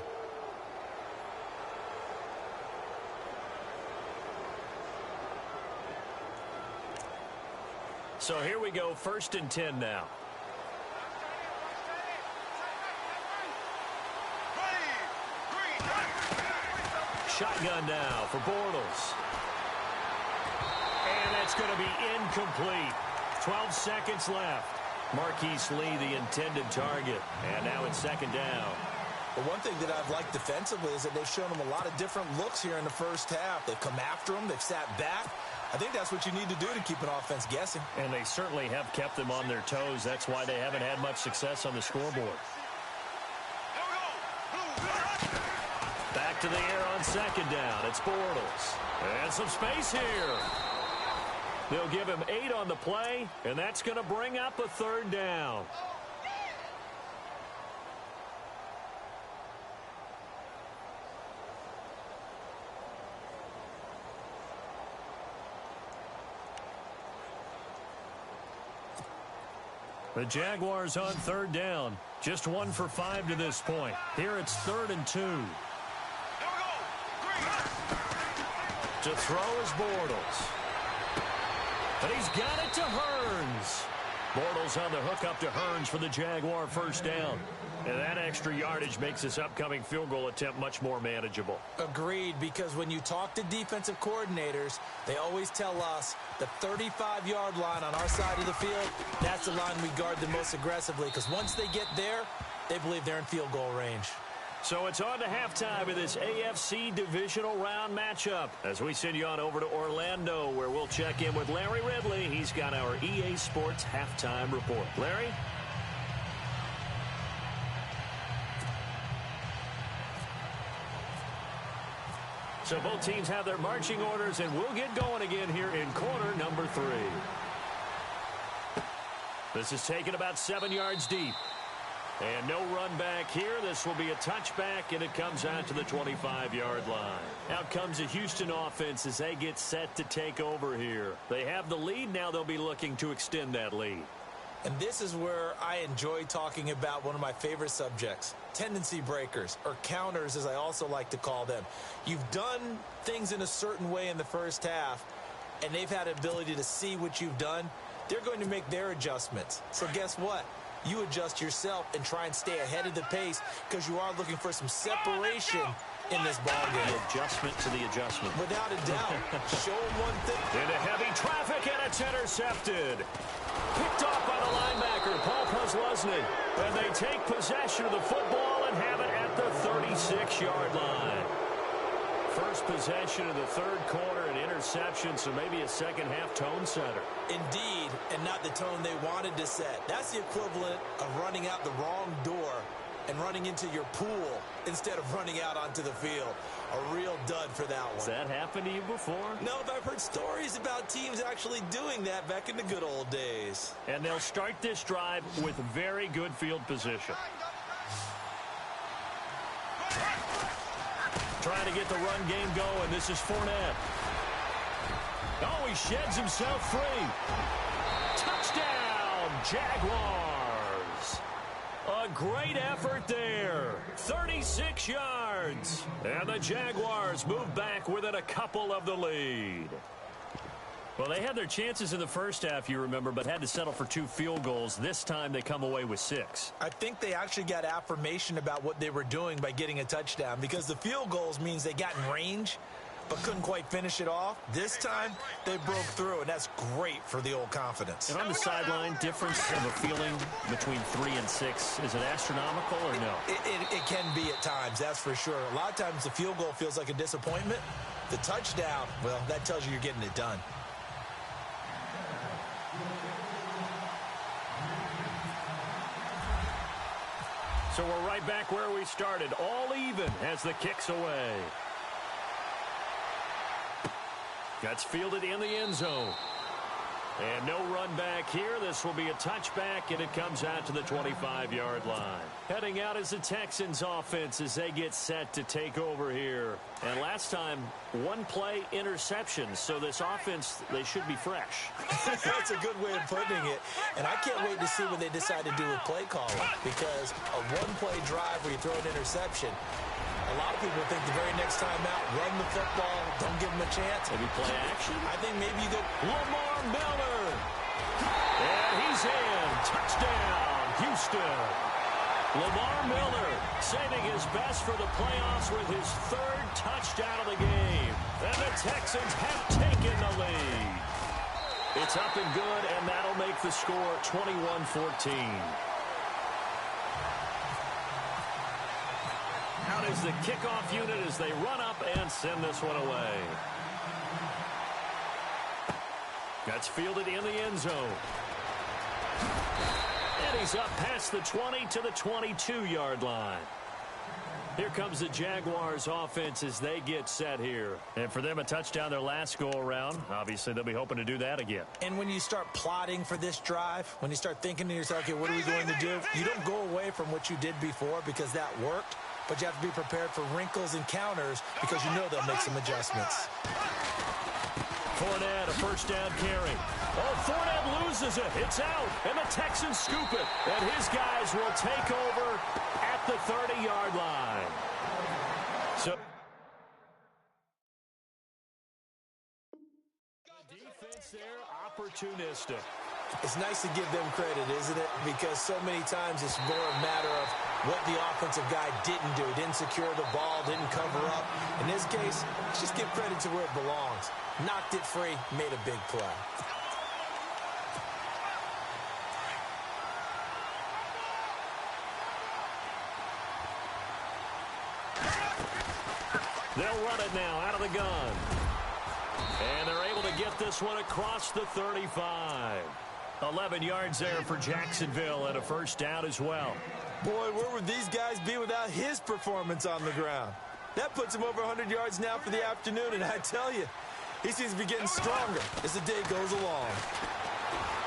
[SPEAKER 5] So here we go, 1st and 10 now. Shotgun now for Bortles. And that's going to be incomplete. 12 seconds left. Marquise Lee, the intended target. And now it's 2nd down.
[SPEAKER 3] But one thing that I've liked defensively is that they've shown him a lot of different looks here in the first half. They've come after him. They've sat back. I think that's what you need to do to keep an offense guessing.
[SPEAKER 5] And they certainly have kept them on their toes. That's why they haven't had much success on the scoreboard. Back to the air on 2nd down. It's Bortles. And some space here. They'll give him 8 on the play, and that's going to bring up a 3rd down. The Jaguars on 3rd down. Just 1 for 5 to this point. Here it's 3rd and 2. To throw is Bortles. But he's got it to Hearns. Bortles on the hook up to Hearns for the Jaguar first down. And that extra yardage makes this upcoming field goal attempt much more manageable.
[SPEAKER 3] Agreed, because when you talk to defensive coordinators, they always tell us the 35-yard line on our side of the field, that's the line we guard the most aggressively, because once they get there, they believe they're in field goal range.
[SPEAKER 5] So it's on to halftime of this AFC divisional round matchup as we send you on over to Orlando, where we'll check in with Larry Ridley. He's got our EA Sports halftime report. Larry? So both teams have their marching orders, and we'll get going again here in quarter number 3.
[SPEAKER 2] This is taken about 7 yards deep. And no run back here. This will be a touchback, and it comes out to the 25-yard line. Out comes the Houston offense as they get set to take over here. They have the lead. Now they'll be looking to extend that lead.
[SPEAKER 3] And this is where I enjoy talking about one of my favorite subjects, tendency breakers, or counters as I also like to call them. You've done things in a certain way in the first half, and they've had the ability to see what you've done. They're going to make their adjustments. So guess what? You adjust yourself and try and stay ahead of the pace because you are looking for some separation in this ballgame.
[SPEAKER 2] The adjustment to the adjustment.
[SPEAKER 3] Without a doubt. Show them one thing.
[SPEAKER 2] Into heavy traffic, and it's intercepted. Picked off by the linebacker, Paul Posluszny. And they take possession of the football and have it at the 36-yard line. First possession of the third quarter, an interception, so maybe a second-half tone setter.
[SPEAKER 3] Indeed, and not the tone they wanted to set. That's the equivalent of running out the wrong door and running into your pool instead of running out onto the field. A real dud for that one.
[SPEAKER 2] Has that happened to you before?
[SPEAKER 3] No, but I've heard stories about teams actually doing that back in the good old days.
[SPEAKER 2] And they'll start this drive with very good field position. Trying to get the run game going. This is Fournette. Oh, he sheds himself free. Touchdown, Jaguars. A great effort there. 36 yards. And the Jaguars move back within a couple of the lead. Well, they had their chances in the first half, you remember, but had to settle for 2 field goals. This time they come away with 6.
[SPEAKER 3] I think they actually got affirmation about what they were doing by getting a touchdown because the field goals means they got in range but couldn't quite finish it off. This time they broke through, and that's great for the old confidence.
[SPEAKER 2] And on the sideline, difference of a feeling between 3 and 6, is it astronomical or no?
[SPEAKER 3] It can be at times, that's for sure. A lot of times the field goal feels like a disappointment. The touchdown, well, that tells you you're getting it done.
[SPEAKER 2] So we're right back where we started, all even as the kick's away. That's fielded in the end zone. And no run back here. This will be a touchback, and it comes out to the 25-yard line. Heading out is the Texans offense as they get set to take over here. And last time, 1-play interception. So this offense, they should be fresh.
[SPEAKER 3] That's a good way of putting it. And I can't wait to see what they decide to do with play calling. Because a 1-play drive where you throw an interception, a lot of people think the very next time out, run the football, don't give them a chance.
[SPEAKER 2] Maybe play action?
[SPEAKER 3] I think maybe you go
[SPEAKER 2] Lamar Miller. And he's in. Touchdown, Houston. Lamar Miller saving his best for the playoffs with his 3rd touchdown of the game. And the Texans have taken the lead. It's up and good, and that'll make the score 21-14. Out is the kickoff unit as they run up and send this one away. That's fielded in the end zone. And he's up past the 20 to the 22-yard line. Here comes the Jaguars offense as they get set here. And for them, a touchdown their last go-around. Obviously, they'll be hoping to do that again.
[SPEAKER 3] And when you start plotting for this drive, when you start thinking to yourself, okay, what are we going to do? You don't go away from what you did before because that worked. But you have to be prepared for wrinkles and counters because you know they'll make some adjustments.
[SPEAKER 2] Fournette, a first down carry. Oh, Fournette loses it. It's out. And the Texans scoop it. And his guys will take over at the 30-yard line. So defense there, opportunistic.
[SPEAKER 3] It's nice to give them credit, isn't it? Because so many times it's more a matter of what the offensive guy didn't do. Didn't secure the ball, didn't cover up. In this case, let's just give credit to where it belongs. Knocked it free, made a big play.
[SPEAKER 2] They'll run it now out of the gun. And they're able to get this one across the 35. 11 yards there for Jacksonville and a first down as well.
[SPEAKER 3] Boy, where would these guys be without his performance on the ground? That puts him over 100 yards now for the afternoon, and I tell you, he seems to be getting stronger as the day goes along.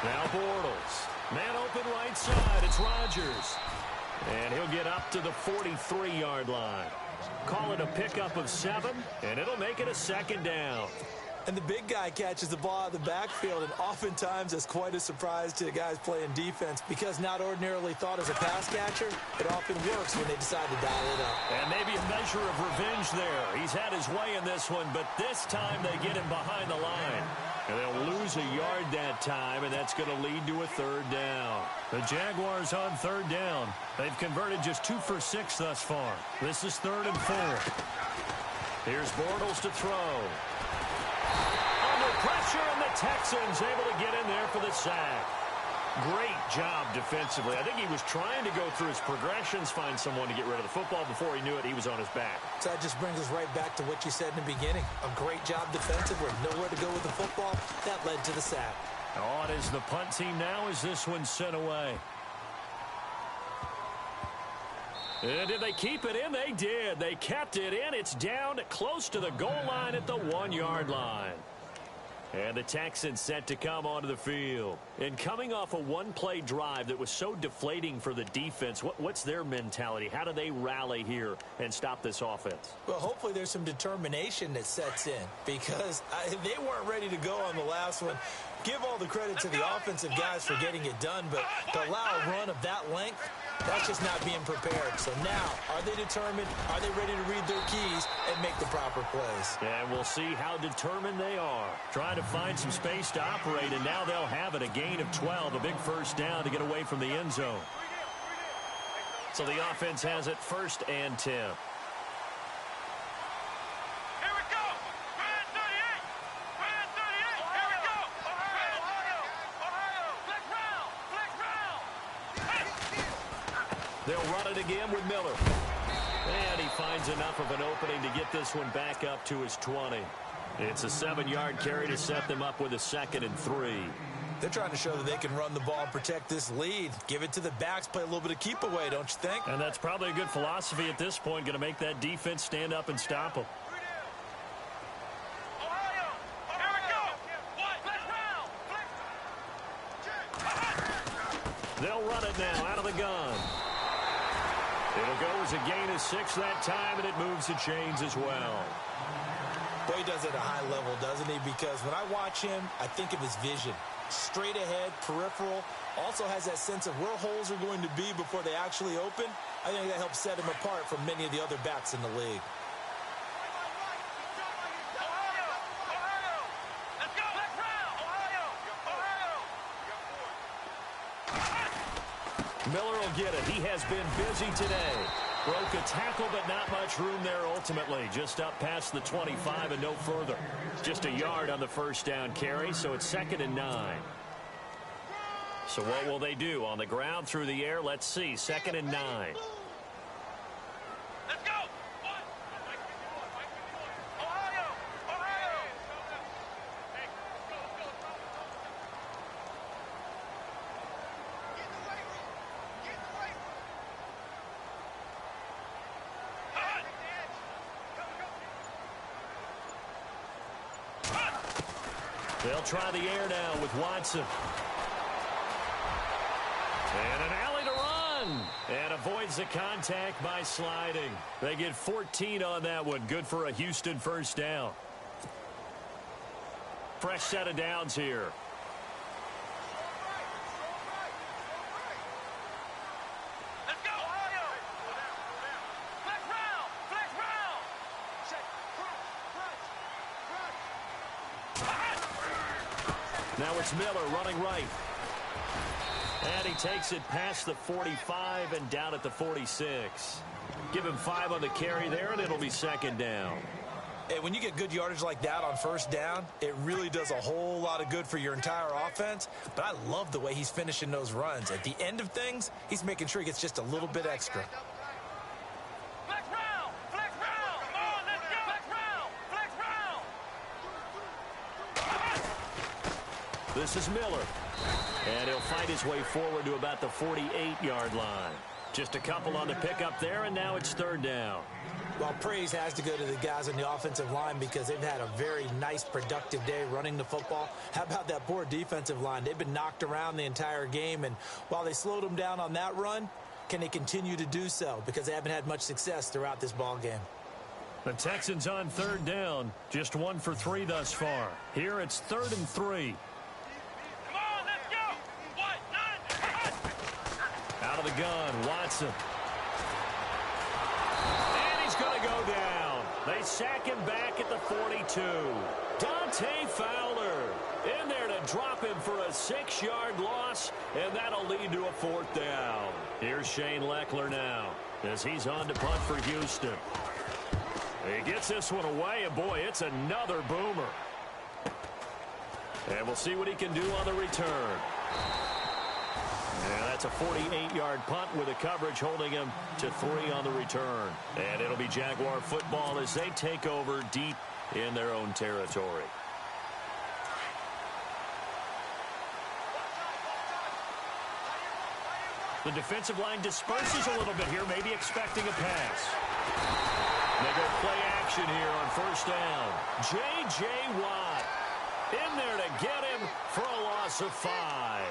[SPEAKER 2] Now Bortles.
[SPEAKER 5] Man open right side. It's Rodgers. And he'll get up to the 43-yard line. Call it a pickup of 7, and it'll make it a second down.
[SPEAKER 3] And the big guy catches the ball out of the backfield, and oftentimes it's quite a surprise to the guys playing defense because not ordinarily thought as a pass catcher, it often works when they decide to dial it up.
[SPEAKER 5] And maybe a measure of revenge there. He's had his way in this one, but this time they get him behind the line. And they'll lose a yard that time, and that's going to lead to a third down. The Jaguars on third down. They've converted just 2 for 6 thus far. This is 3rd and 4. Here's Bortles to throw. Under pressure, and the Texans able to get in there for the sack. Great job defensively. I think he was trying to go through his progressions, find someone to get rid of the football. Before he knew it, he was on his back.
[SPEAKER 3] So that just brings us right back to what you said in the beginning. A great job defensively. Nowhere to go with the football. That led to the sack.
[SPEAKER 5] On is the punt team now as this one's sent away. And did they keep it in? They did. They kept it in. It's down close to the goal line at the 1-yard line. And the Texans set to come onto the field. And coming off a one-play drive that was so deflating for the defense, what's their mentality? How do they rally here and stop this offense?
[SPEAKER 3] Well, hopefully there's some determination that sets in because they weren't ready to go on the last one. Give all the credit to the offensive guys for getting it done, but to allow a run of that length, that's just not being prepared. So now, are they determined? Are they ready to read their keys and make the proper plays?
[SPEAKER 5] And we'll see how determined they are. Trying to find some space to operate, and now they'll have it. A gain of 12, a big first down to get away from the end zone. So the offense has it 1st and 10. They'll run it again with Miller. And he finds enough of an opening to get this one back up to his 20. It's a 7-yard carry to set them up with a 2nd and 3.
[SPEAKER 3] They're trying to show that they can run the ball and protect this lead. Give it to the backs, play a little bit of keep away, don't you think?
[SPEAKER 5] And that's probably a good philosophy at this point, going to make that defense stand up and stop them. They'll run it now out of the gun. It'll go as a gain of 6 that time, and it moves the chains as well.
[SPEAKER 3] Boy, he does it at a high level, doesn't he? Because when I watch him, I think of his vision. Straight ahead, peripheral, also has that sense of where holes are going to be before they actually open. I think that helps set him apart from many of the other backs in the league.
[SPEAKER 5] Miller will get it. He has been busy today. Broke a tackle, but not much room there ultimately. Just up past the 25 and no further. Just a yard on the first down carry, so it's 2nd and 9. So what will they do? On the ground, through the air? Let's see. 2nd and 9.
[SPEAKER 4] Let's go! Ohio! Ohio!
[SPEAKER 5] They'll try the air now with Watson. And an alley to run. And avoids the contact by sliding. They get 14 on that one. Good for a Houston first down. Fresh set of downs here.
[SPEAKER 4] Let's go! Ohio! Flex round! Flex round!
[SPEAKER 5] Now it's Miller running right. And he takes it past the 45 and down at the 46. Give him 5 on the carry there, and it'll be 2nd down.
[SPEAKER 3] Hey, when you get good yardage like that on first down, it really does a whole lot of good for your entire offense. But I love the way he's finishing those runs. At the end of things, he's making sure he gets just a little bit extra.
[SPEAKER 4] Flex round! Flex round! Come on, let's go! Flex round! Flex round!
[SPEAKER 5] This is Miller. And he'll fight his way forward to about the 48-yard line.
[SPEAKER 2] Just a couple on the pickup there, and now it's third down.
[SPEAKER 3] Well, praise has to go to the guys on the offensive line because they've had a very nice, productive day running the football. How about that poor defensive line? They've been knocked around the entire game, and while they slowed them down on that run, can they continue to do so? Because they haven't had much success throughout this ball game.
[SPEAKER 5] The Texans on third down, just 1 for 3 thus far. Here it's 3rd and 3.
[SPEAKER 4] Come on, let's go. 1, 9,
[SPEAKER 5] Out of the gun, Watson.
[SPEAKER 2] And he's going to go down. They sack him back at the 42. Dante Fowler in there to drop him for a 6-yard loss, and that'll lead to a 4th down. Here's Shane Leckler now as he's on to punt for Houston. He gets this one away, and boy, it's another boomer. And we'll see what he can do on the return. And that's a 48-yard punt with the coverage holding him to 3 on the return. And it'll be Jaguar football as they take over deep in their own territory. The defensive line disperses a little bit here, maybe expecting a pass. They go play action here on 1st down. J.J. Watt in there to get him for a loss of 5.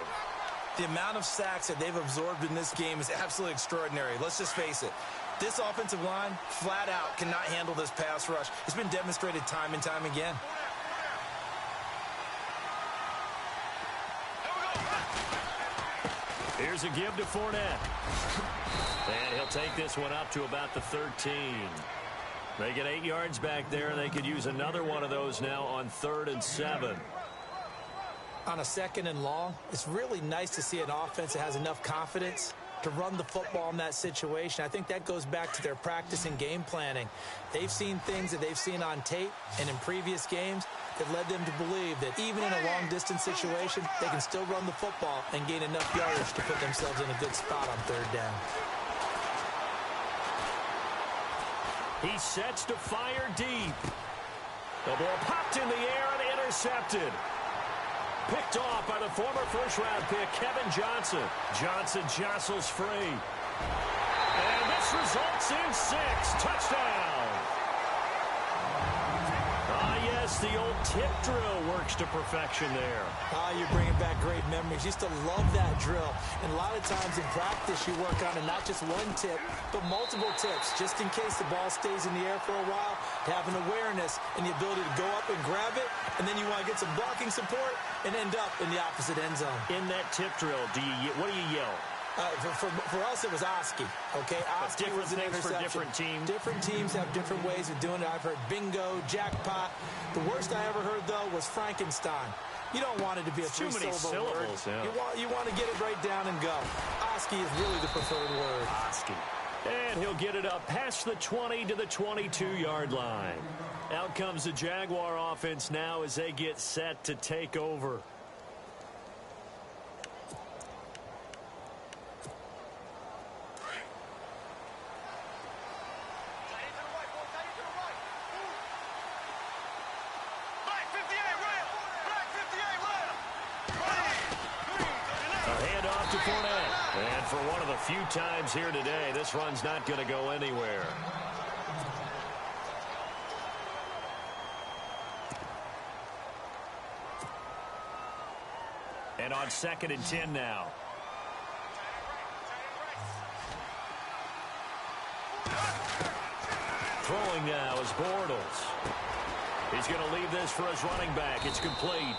[SPEAKER 3] The amount of sacks that they've absorbed in this game is absolutely extraordinary. Let's just face it. This offensive line, flat out, cannot handle this pass rush. It's been demonstrated time and time again.
[SPEAKER 2] Here's a give to Fournette. And he'll take this one up to about the 13. They get 8 yards back there. They could use another one of those now on 3rd and 7.
[SPEAKER 3] On a 2nd and long, it's really nice to see an offense that has enough confidence to run the football in that situation. I think that goes back to their practice and game planning. They've seen things that they've seen on tape and in previous games that led them to believe that even in a long-distance situation, they can still run the football and gain enough yardage to put themselves in a good spot on 3rd down.
[SPEAKER 2] He sets to fire deep. The ball popped in the air and intercepted. Picked off by the former first-round pick, Kevin Johnson. Johnson jostles free. And this results in 6. Touchdown. Ah, yes, the old tip drill works to perfection there.
[SPEAKER 3] Ah, you're bringing back great memories. Used to love that drill. And a lot of times in practice, you work on it, not just one tip, but multiple tips, just in case the ball stays in the air for a while, to have an awareness and the ability to go up and grab it, and then you want to get some blocking support and end up in the opposite end zone.
[SPEAKER 2] In that tip drill, what do you yell?
[SPEAKER 3] For us, it was Oski. Okay, Oski was an interception.
[SPEAKER 2] For different teams.
[SPEAKER 3] Different teams have different ways of doing it. I've heard bingo, jackpot. The worst I ever heard, though, was Frankenstein. You don't want it to be a three-syllable word.
[SPEAKER 2] Yeah.
[SPEAKER 3] You want to get it right down and go. Oski is really the preferred word.
[SPEAKER 2] Oski. And he'll get it up past the 20 to the 22-yard line. Out comes the Jaguar offense now as they get set to take over. For one of the few times here today, this run's not going to go anywhere. And on 2nd and 10 now. Throwing now is Bortles. He's going to leave this for his running back. It's complete.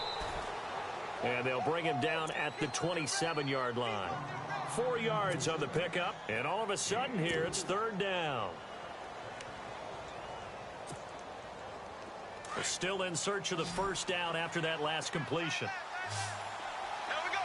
[SPEAKER 2] And they'll bring him down at the 27-yard line. 4 yards on the pickup, and all of a sudden here, it's 3rd down. We're still in search of the 1st down after that last completion.
[SPEAKER 4] Here we go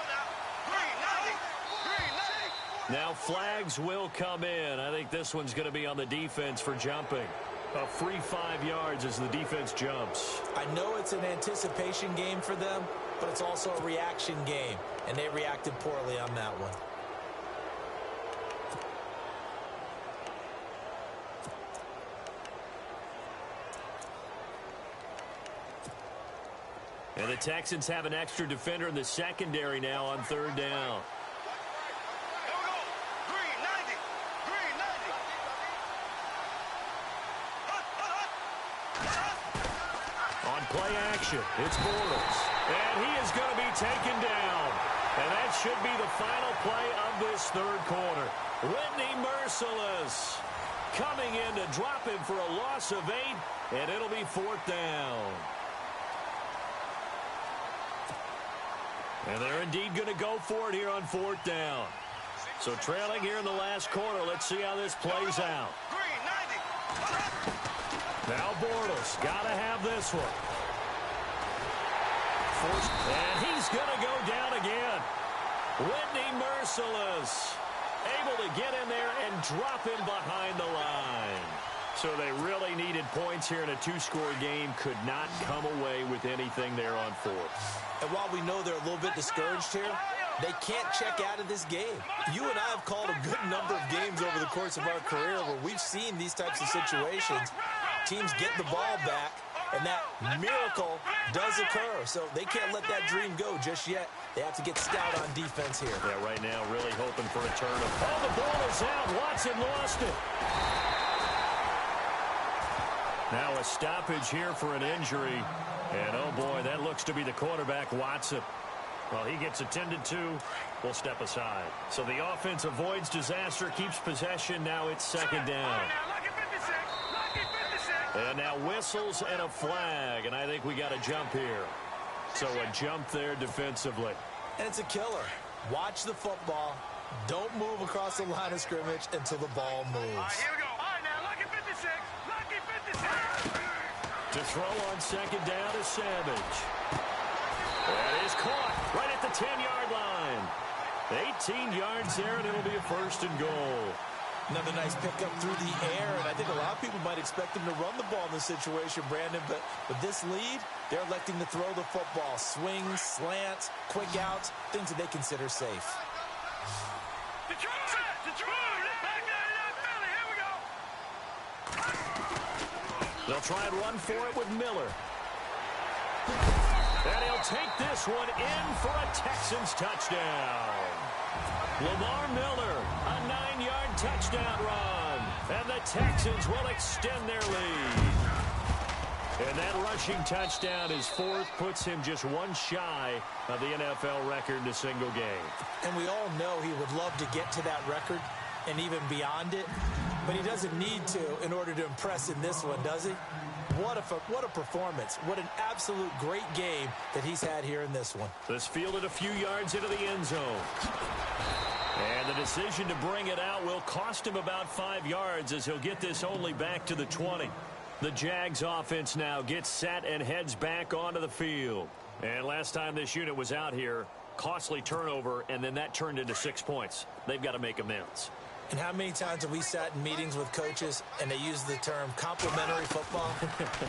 [SPEAKER 4] now.
[SPEAKER 2] Now flags will come in. I think this one's going to be on the defense for jumping. A free 5 yards as the defense jumps.
[SPEAKER 3] I know it's an anticipation game for them, but it's also a reaction game, and they reacted poorly on that one.
[SPEAKER 2] And the Texans have an extra defender in the secondary now on 3rd down.
[SPEAKER 4] Here we go. 390.
[SPEAKER 2] On play action, it's Bortles. And he is going to be taken down. And that should be the final play of this third quarter. Whitney Merciless coming in to drop him for a loss of 8, and it'll be 4th down. And they're indeed going to go for it here on 4th down. So trailing here in the last quarter, let's see how this plays out. Now Bortles, got to have this one. And he's going to go down again. Whitney Merciless able to get in there and drop him behind the line. So they really needed points here in a 2-score game. Could not come away with anything there on 4th.
[SPEAKER 3] And while we know they're a little bit discouraged here, they can't check out of this game. You and I have called a good number of games over the course of our career where we've seen these types of situations. Teams get the ball back, and that miracle does occur. So they can't let that dream go just yet. They have to get stout on defense here.
[SPEAKER 2] Yeah, right now really hoping for a turn. Oh, the ball is out. Watson lost it. Now a stoppage here for an injury. And, oh, boy, that looks to be the quarterback, Watson. Well, he gets attended to. We'll step aside. So the offense avoids disaster, keeps possession. Now it's 2nd down. And now whistles and a flag. And I think we got a jump here. So a jump there defensively.
[SPEAKER 3] And it's a killer. Watch the football. Don't move across the line of scrimmage until the ball moves.
[SPEAKER 4] Here we go. All right, now, lucky 56. Lucky 56.
[SPEAKER 2] To throw on 2nd down is Savage. That is caught right at the 10-yard line. 18 yards there, and it'll be a 1st and goal.
[SPEAKER 3] Another nice pickup through the air, and I think a lot of people might expect him to run the ball in this situation, Brandon, but with this lead, they're electing to throw the football. Swings, slants, quick outs, things that they consider safe.
[SPEAKER 2] They'll try and run for it with Miller. And he'll take this one in for a Texans touchdown. Lamar Miller, a 9-yard touchdown run. And the Texans will extend their lead. And that rushing touchdown is 4th, puts him just one shy of the NFL record in a single game.
[SPEAKER 3] And we all know he would love to get to that record and even beyond it, but he doesn't need to in order to impress in this one, does he? What a performance. What an absolute great game that he's had here in this one.
[SPEAKER 2] This fielded a few yards into the end zone. And the decision to bring it out will cost him about 5 yards as he'll get this only back to the 20. The Jags offense now gets set and heads back onto the field. And last time this unit was out here, costly turnover, and then that turned into 6 points. They've got to make amends.
[SPEAKER 3] And how many times have we sat in meetings with coaches and they use the term complementary football?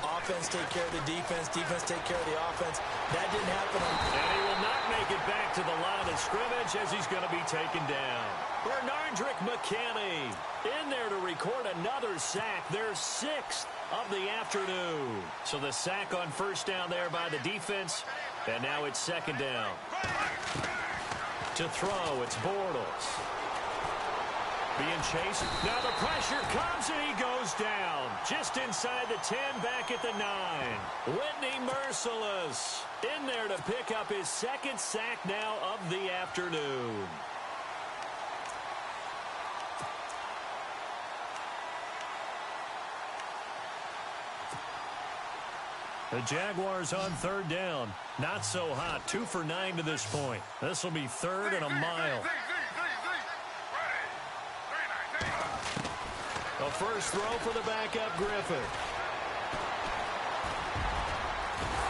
[SPEAKER 3] Offense take care of the defense, defense take care of the offense. That didn't happen.
[SPEAKER 2] And he will not make it back to the line of scrimmage as he's going to be taken down. Bernardrick McKinney in there to record another sack, their 6th of the afternoon. So the sack on 1st down there by the defense, and now it's 2nd down. To throw, it's Bortles. Being chased. Now the pressure comes and he goes down. Just inside the 10, back at the 9. Whitney Merciless in there to pick up his 2nd sack now of the afternoon. The Jaguars on 3rd down. Not so hot. 2 for 9 to this point. This will be 3rd and a mile. A first throw for the backup, Griffin.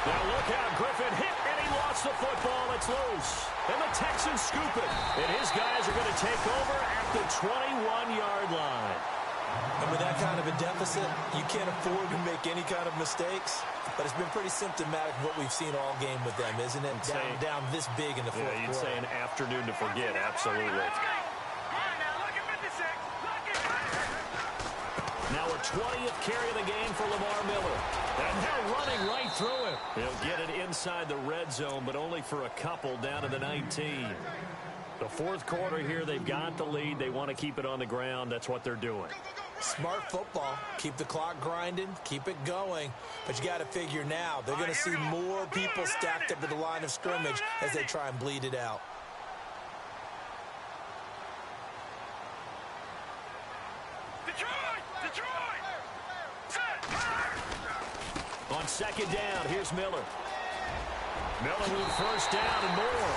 [SPEAKER 2] Now look out, Griffin hit, and he lost the football. It's loose. And the Texans scoop it. And his guys are going to take over at the 21-yard line.
[SPEAKER 3] And with that kind of a deficit, you can't afford to make any kind of mistakes. But it's been pretty symptomatic of what we've seen all game with them, isn't it? Down this big in the fourth quarter.
[SPEAKER 2] You'd say an afternoon to forget, absolutely. Now a 20th carry of the game for Lamar Miller. And they're running right through him. He'll get it inside the red zone, but only for a couple down to the 19. The fourth quarter here, they've got the lead. They want to keep it on the ground. That's what they're doing.
[SPEAKER 3] Smart football. Keep the clock grinding. Keep it going. But you got to figure now, they're going to see more people stacked up at the line of scrimmage as they try and bleed it out.
[SPEAKER 2] On second down, here's Miller. Miller with first down and more.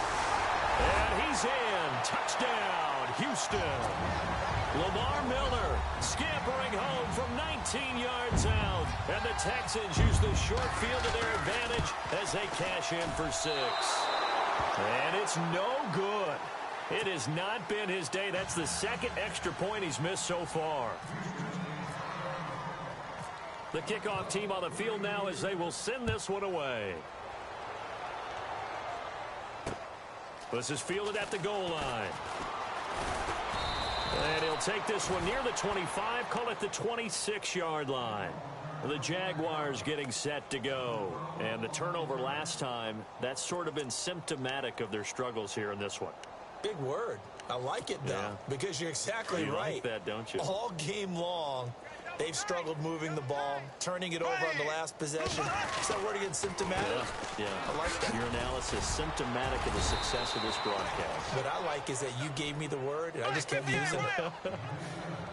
[SPEAKER 2] And he's in. Touchdown, Houston. Lamar Miller scampering home from 19 yards out. And the Texans use the short field to their advantage as they cash in for 6. And it's no good. It has not been his day. That's the second extra point he's missed so far. The kickoff team on the field now as they will send this one away. This is fielded at the goal line. And he'll take this one near the 25, call it the 26-yard line. The Jaguars getting set to go. And the turnover last time, that's sort of been symptomatic of their struggles here in this one.
[SPEAKER 3] Big word. I like it, though, because you're exactly
[SPEAKER 2] you
[SPEAKER 3] right.
[SPEAKER 2] Like that, don't you?
[SPEAKER 3] All game long, they've struggled moving the ball, turning it over on the last possession. Is that word again, symptomatic?
[SPEAKER 2] Yeah.
[SPEAKER 3] I like that.
[SPEAKER 2] Your analysis, symptomatic of the success of this broadcast.
[SPEAKER 3] What I like is that you gave me the word, and I just kept using it.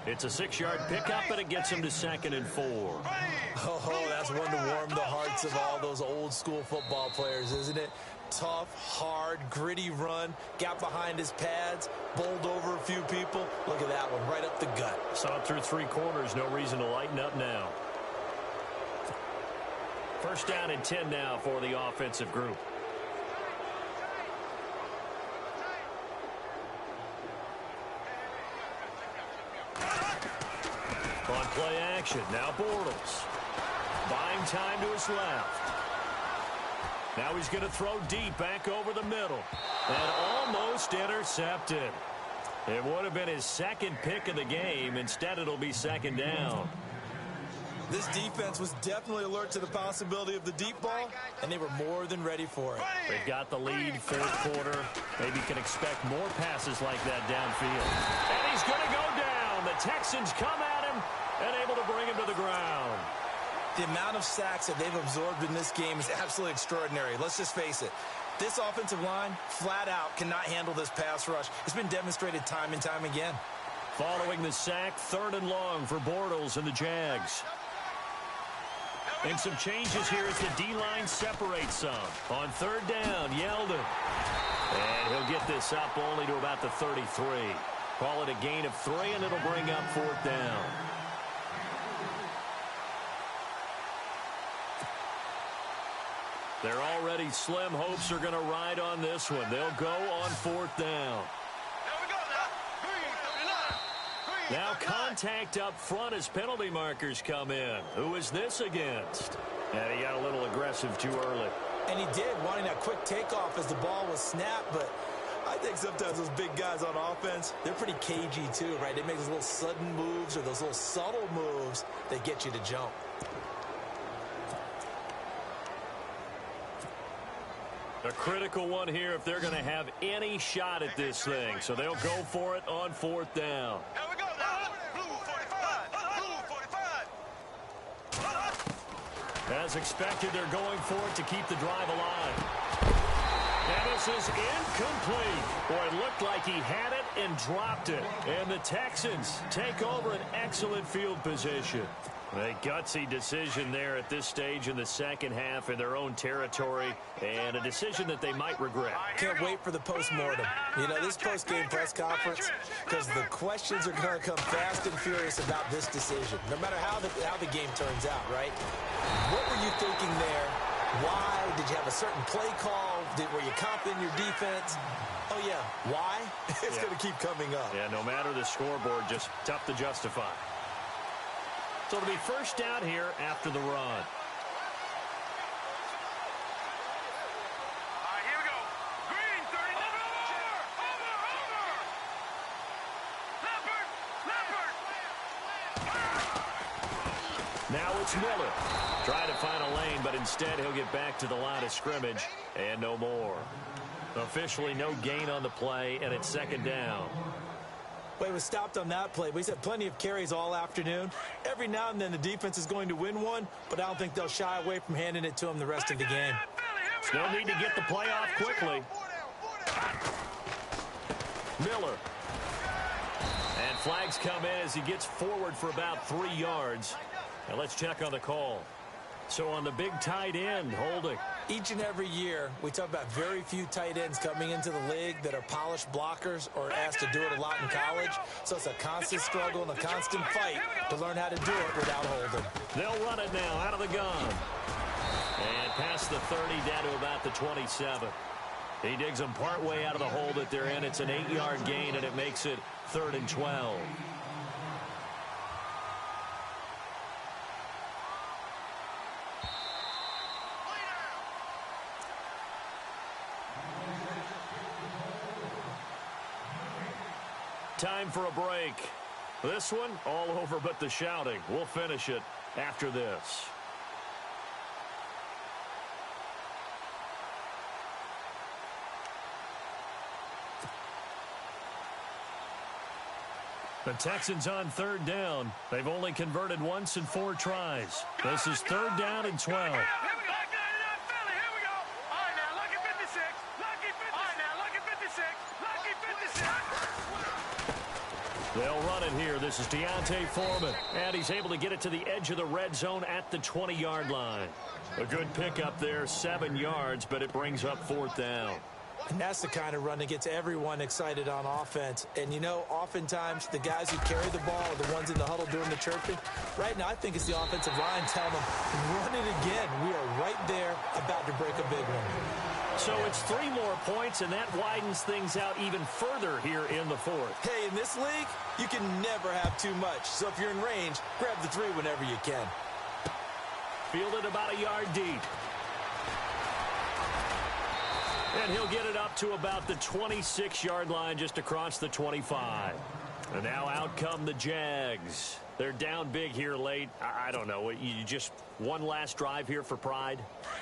[SPEAKER 2] It's a 6-yard pickup, but it gets him to 2nd and 4.
[SPEAKER 3] Oh, that's one to warm the hearts of all those old-school football players, isn't it? Tough, hard, gritty run, got behind his pads, bowled over a few people. Look at that one, right up the gut.
[SPEAKER 2] Saw it through 3 quarters, no reason to lighten up now. First down and 10 now for the offensive group. On play action, now Bortles. Buying time to his left. Now he's going to throw deep back over the middle. And almost intercepted. It would have been his second pick of the game. Instead, it'll be 2nd down.
[SPEAKER 3] This defense was definitely alert to the possibility of the deep ball, and they were more than ready for it.
[SPEAKER 2] They've got the lead, 4th quarter. Maybe can expect more passes like that downfield. And he's going to go down. The Texans come at him and able to bring him to the ground.
[SPEAKER 3] The amount of sacks that they've absorbed in this game is absolutely extraordinary. Let's just face it. This offensive line, flat out, cannot handle this pass rush. It's been demonstrated time and time again.
[SPEAKER 2] Following the sack, 3rd and long for Bortles and the Jags. And some changes here as the D-line separates some. On 3rd down, Yeldon. And he'll get this up only to about the 33. Call it a gain of 3, and it'll bring up 4th down. They're already slim. Hopes are going to ride on this one. They'll go on 4th down. Now contact up front as penalty markers come in. Who is this against? And he got a little aggressive too early.
[SPEAKER 3] And he did, wanting that quick takeoff as the ball was snapped. But I think sometimes those big guys on offense, they're pretty cagey too, right? They make those little sudden moves or those little subtle moves that get you to jump.
[SPEAKER 2] A critical one here if they're going to have any shot at this thing. So they'll go for it on 4th down.
[SPEAKER 4] Here we go now. Blue 45. Blue 45.
[SPEAKER 2] As expected, they're going for it to keep the drive alive. And this is incomplete. Boy, it looked like he had it and dropped it. And the Texans take over an excellent field position. A gutsy decision there at this stage in the second half in their own territory, and a decision that they might regret.
[SPEAKER 3] Can't wait for the post-mortem. You know, this post-game press conference, because the questions are going to come fast and furious about this decision, no matter how the game turns out, right? What were you thinking there? Why? Did you have a certain play call? Were you confident in your defense? Oh, yeah. Why? It's going to keep coming up.
[SPEAKER 2] Yeah, no matter the scoreboard, just tough to justify. So it'll be first down here after the run.
[SPEAKER 4] All right, here we go. Green 30. Over. Leopard.
[SPEAKER 2] Now it's Miller. Trying to find a lane, but instead he'll get back to the line of scrimmage and no more. Officially no gain on the play, and it's 2nd down.
[SPEAKER 3] Well, he was stopped on that play, but he's had plenty of carries all afternoon. Every now and then the defense is going to win one, but I don't think they'll shy away from handing it to him the rest of the game.
[SPEAKER 2] Still need to get the play off quickly. Miller. And flags come in as he gets forward for about 3 yards. Now let's check on the call. So on the big tight end, holding.
[SPEAKER 3] Each and every year, we talk about very few tight ends coming into the league that are polished blockers or asked to do it a lot in college. So it's a constant struggle and a constant fight to learn how to do it without holding.
[SPEAKER 2] They'll run it now out of the gun. And past the 30 down to about the 27. He digs them partway out of the hole that they're in. It's an 8-yard gain, and it makes it 3rd and 12. Time for a break. This one, all over but the shouting. We'll finish it after this. The Texans on 3rd down. They've only converted once in 4 tries. This is 3rd down and 12. They'll run it here. This is Deontay Foreman. And he's able to get it to the edge of the red zone at the 20-yard line. A good pickup there, 7 yards, but it brings up 4th down.
[SPEAKER 3] And that's the kind of run that gets everyone excited on offense. And, you know, oftentimes the guys who carry the ball are the ones in the huddle doing the chirping. Right now, I think it's the offensive line telling them, run it again. We are right there about to break a big one.
[SPEAKER 2] So it's 3 more points, and that widens things out even further here in the 4th.
[SPEAKER 3] Hey, in this league, you can never have too much. So if you're in range, grab the 3 whenever you can.
[SPEAKER 2] Fielded about a yard deep. And he'll get it up to about the 26-yard line just across the 25. And now out come the Jags. They're down big here late. I don't know. You just one last drive here for pride?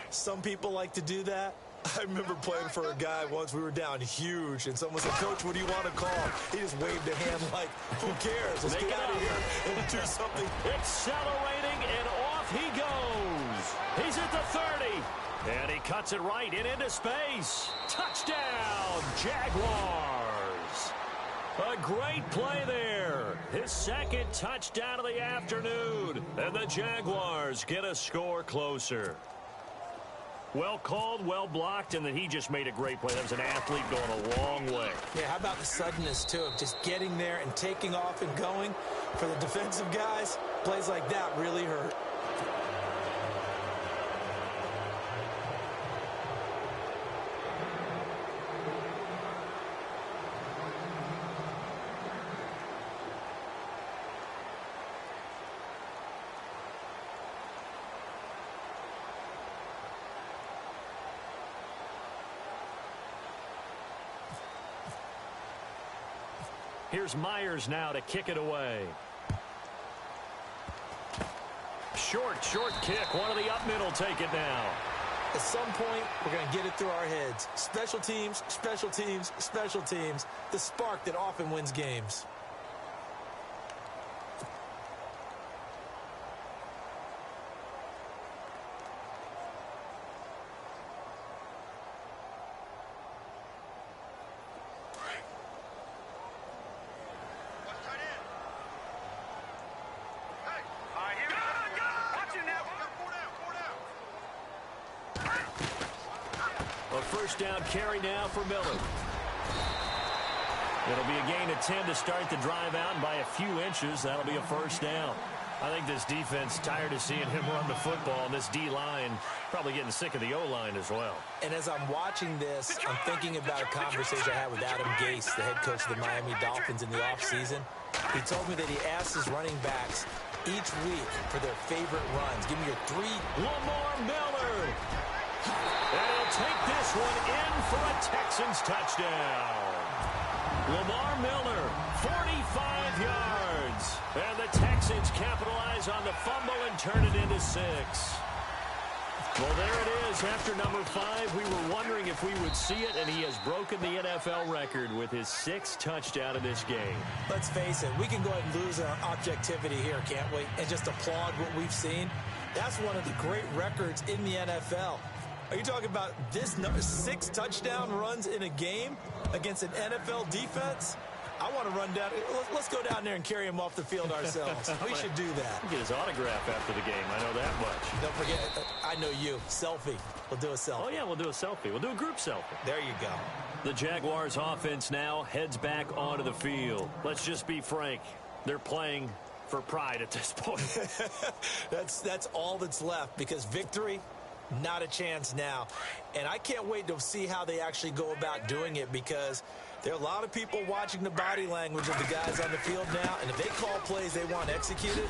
[SPEAKER 3] Some people like to do that. I remember playing for a guy once. We were down huge, and someone said, Coach, what do you want to call? He just waved a hand like, who cares? Let's get out of here and do something.
[SPEAKER 2] Accelerating, and off he goes. He's at the 30. And he cuts it right and into space. Touchdown, Jaguars. A great play there. His 2nd touchdown of the afternoon. And the Jaguars get a score closer. Well called, well blocked, and then he just made a great play. That was an athlete going a long way.
[SPEAKER 3] Yeah, how about the suddenness, too, of just getting there and taking off and going? For the defensive guys, plays like that really hurt.
[SPEAKER 2] Here's Myers now to kick it away. Short kick. One of the up middle take it now.
[SPEAKER 3] At some point, we're going to get it through our heads. Special teams, special teams, special teams. The spark that often wins games.
[SPEAKER 2] First down carry now for Miller. It'll be a gain of 10 to start the drive out, and by a few inches, that'll be a first down. I think this defense tired of seeing him run the football, and this D-line probably getting sick of the O-line as well.
[SPEAKER 3] And as I'm watching this, I'm thinking about a conversation I had with Adam Gase, the head coach of the Miami Dolphins, in the offseason. He told me that he asked his running backs each week for their favorite runs. Give me your 3.
[SPEAKER 2] Lamar Miller. And he'll take this one in for a Texans touchdown. Lamar Miller, 45 yards. And the Texans capitalize on the fumble and turn it into 6.
[SPEAKER 5] Well, there it is. After number 5, we were wondering if we would see it, and he has broken the NFL record with his 6th touchdown in this game.
[SPEAKER 3] Let's face it, we can go ahead and lose our objectivity here, can't we? And just applaud what we've seen. That's one of the great records in the NFL. Are you talking about this 6 touchdown runs in a game against an NFL defense? I want to run down. Let's go down there and carry him off the field ourselves. We should do that.
[SPEAKER 5] Get his autograph after the game. I know that much.
[SPEAKER 3] Don't forget, I know you. Selfie. We'll do a selfie.
[SPEAKER 5] Oh, yeah, we'll do a selfie. We'll do a group selfie.
[SPEAKER 3] There you go.
[SPEAKER 5] The Jaguars offense now heads back onto the field. Let's just be frank. They're playing for pride at this point.
[SPEAKER 3] That's all that's left, because victory, not a chance now. And I can't wait to see how they actually go about doing it, because there are a lot of people watching the body language of the guys on the field now, and if they call plays they want executed,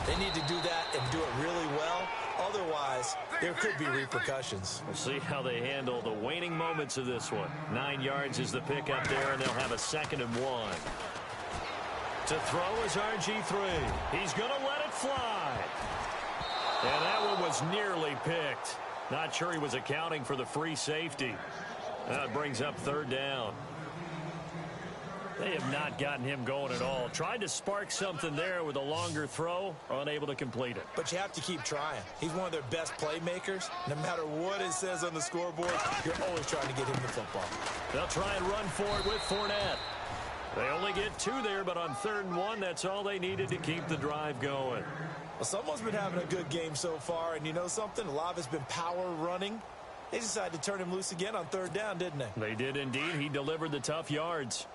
[SPEAKER 3] they need to do that and do it really well. Otherwise, there could be repercussions.
[SPEAKER 5] We'll see how they handle the waning moments of this one. 9 yards is the pickup there, and they'll have a 2nd and 1. To throw is RG3. He's going to let it fly. And that one was nearly picked. Not sure he was accounting for the free safety. That brings up 3rd down. They have not gotten him going at all. Tried to spark something there with a longer throw, unable to complete it.
[SPEAKER 3] But you have to keep trying. He's one of their best playmakers. No matter what it says on the scoreboard, you're always trying to get him the football.
[SPEAKER 5] They'll try and run for it with Fournette. They only get 2 there, but on 3rd and 1, that's all they needed to keep the drive going.
[SPEAKER 3] Well, someone's been having a good game so far, and you know something? A lot of it's been power running. They decided to turn him loose again on 3rd down, didn't they?
[SPEAKER 5] They did indeed. He delivered the tough yards.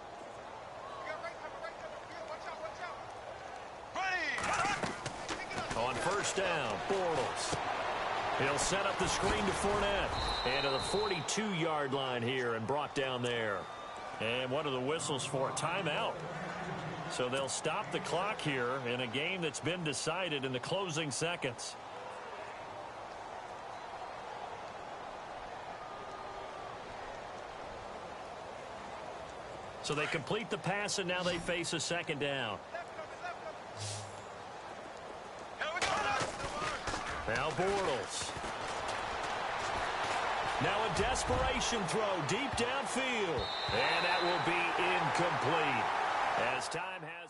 [SPEAKER 5] On 1st down, Bortles. He'll set up the screen to Fournette. And to the 42-yard line here and brought down there. And what are the whistles for? Timeout. So they'll stop the clock here in a game that's been decided in the closing seconds. So they complete the pass, and now they face a 2nd down. Now Bortles. Now a desperation throw deep downfield. And that will be incomplete as time has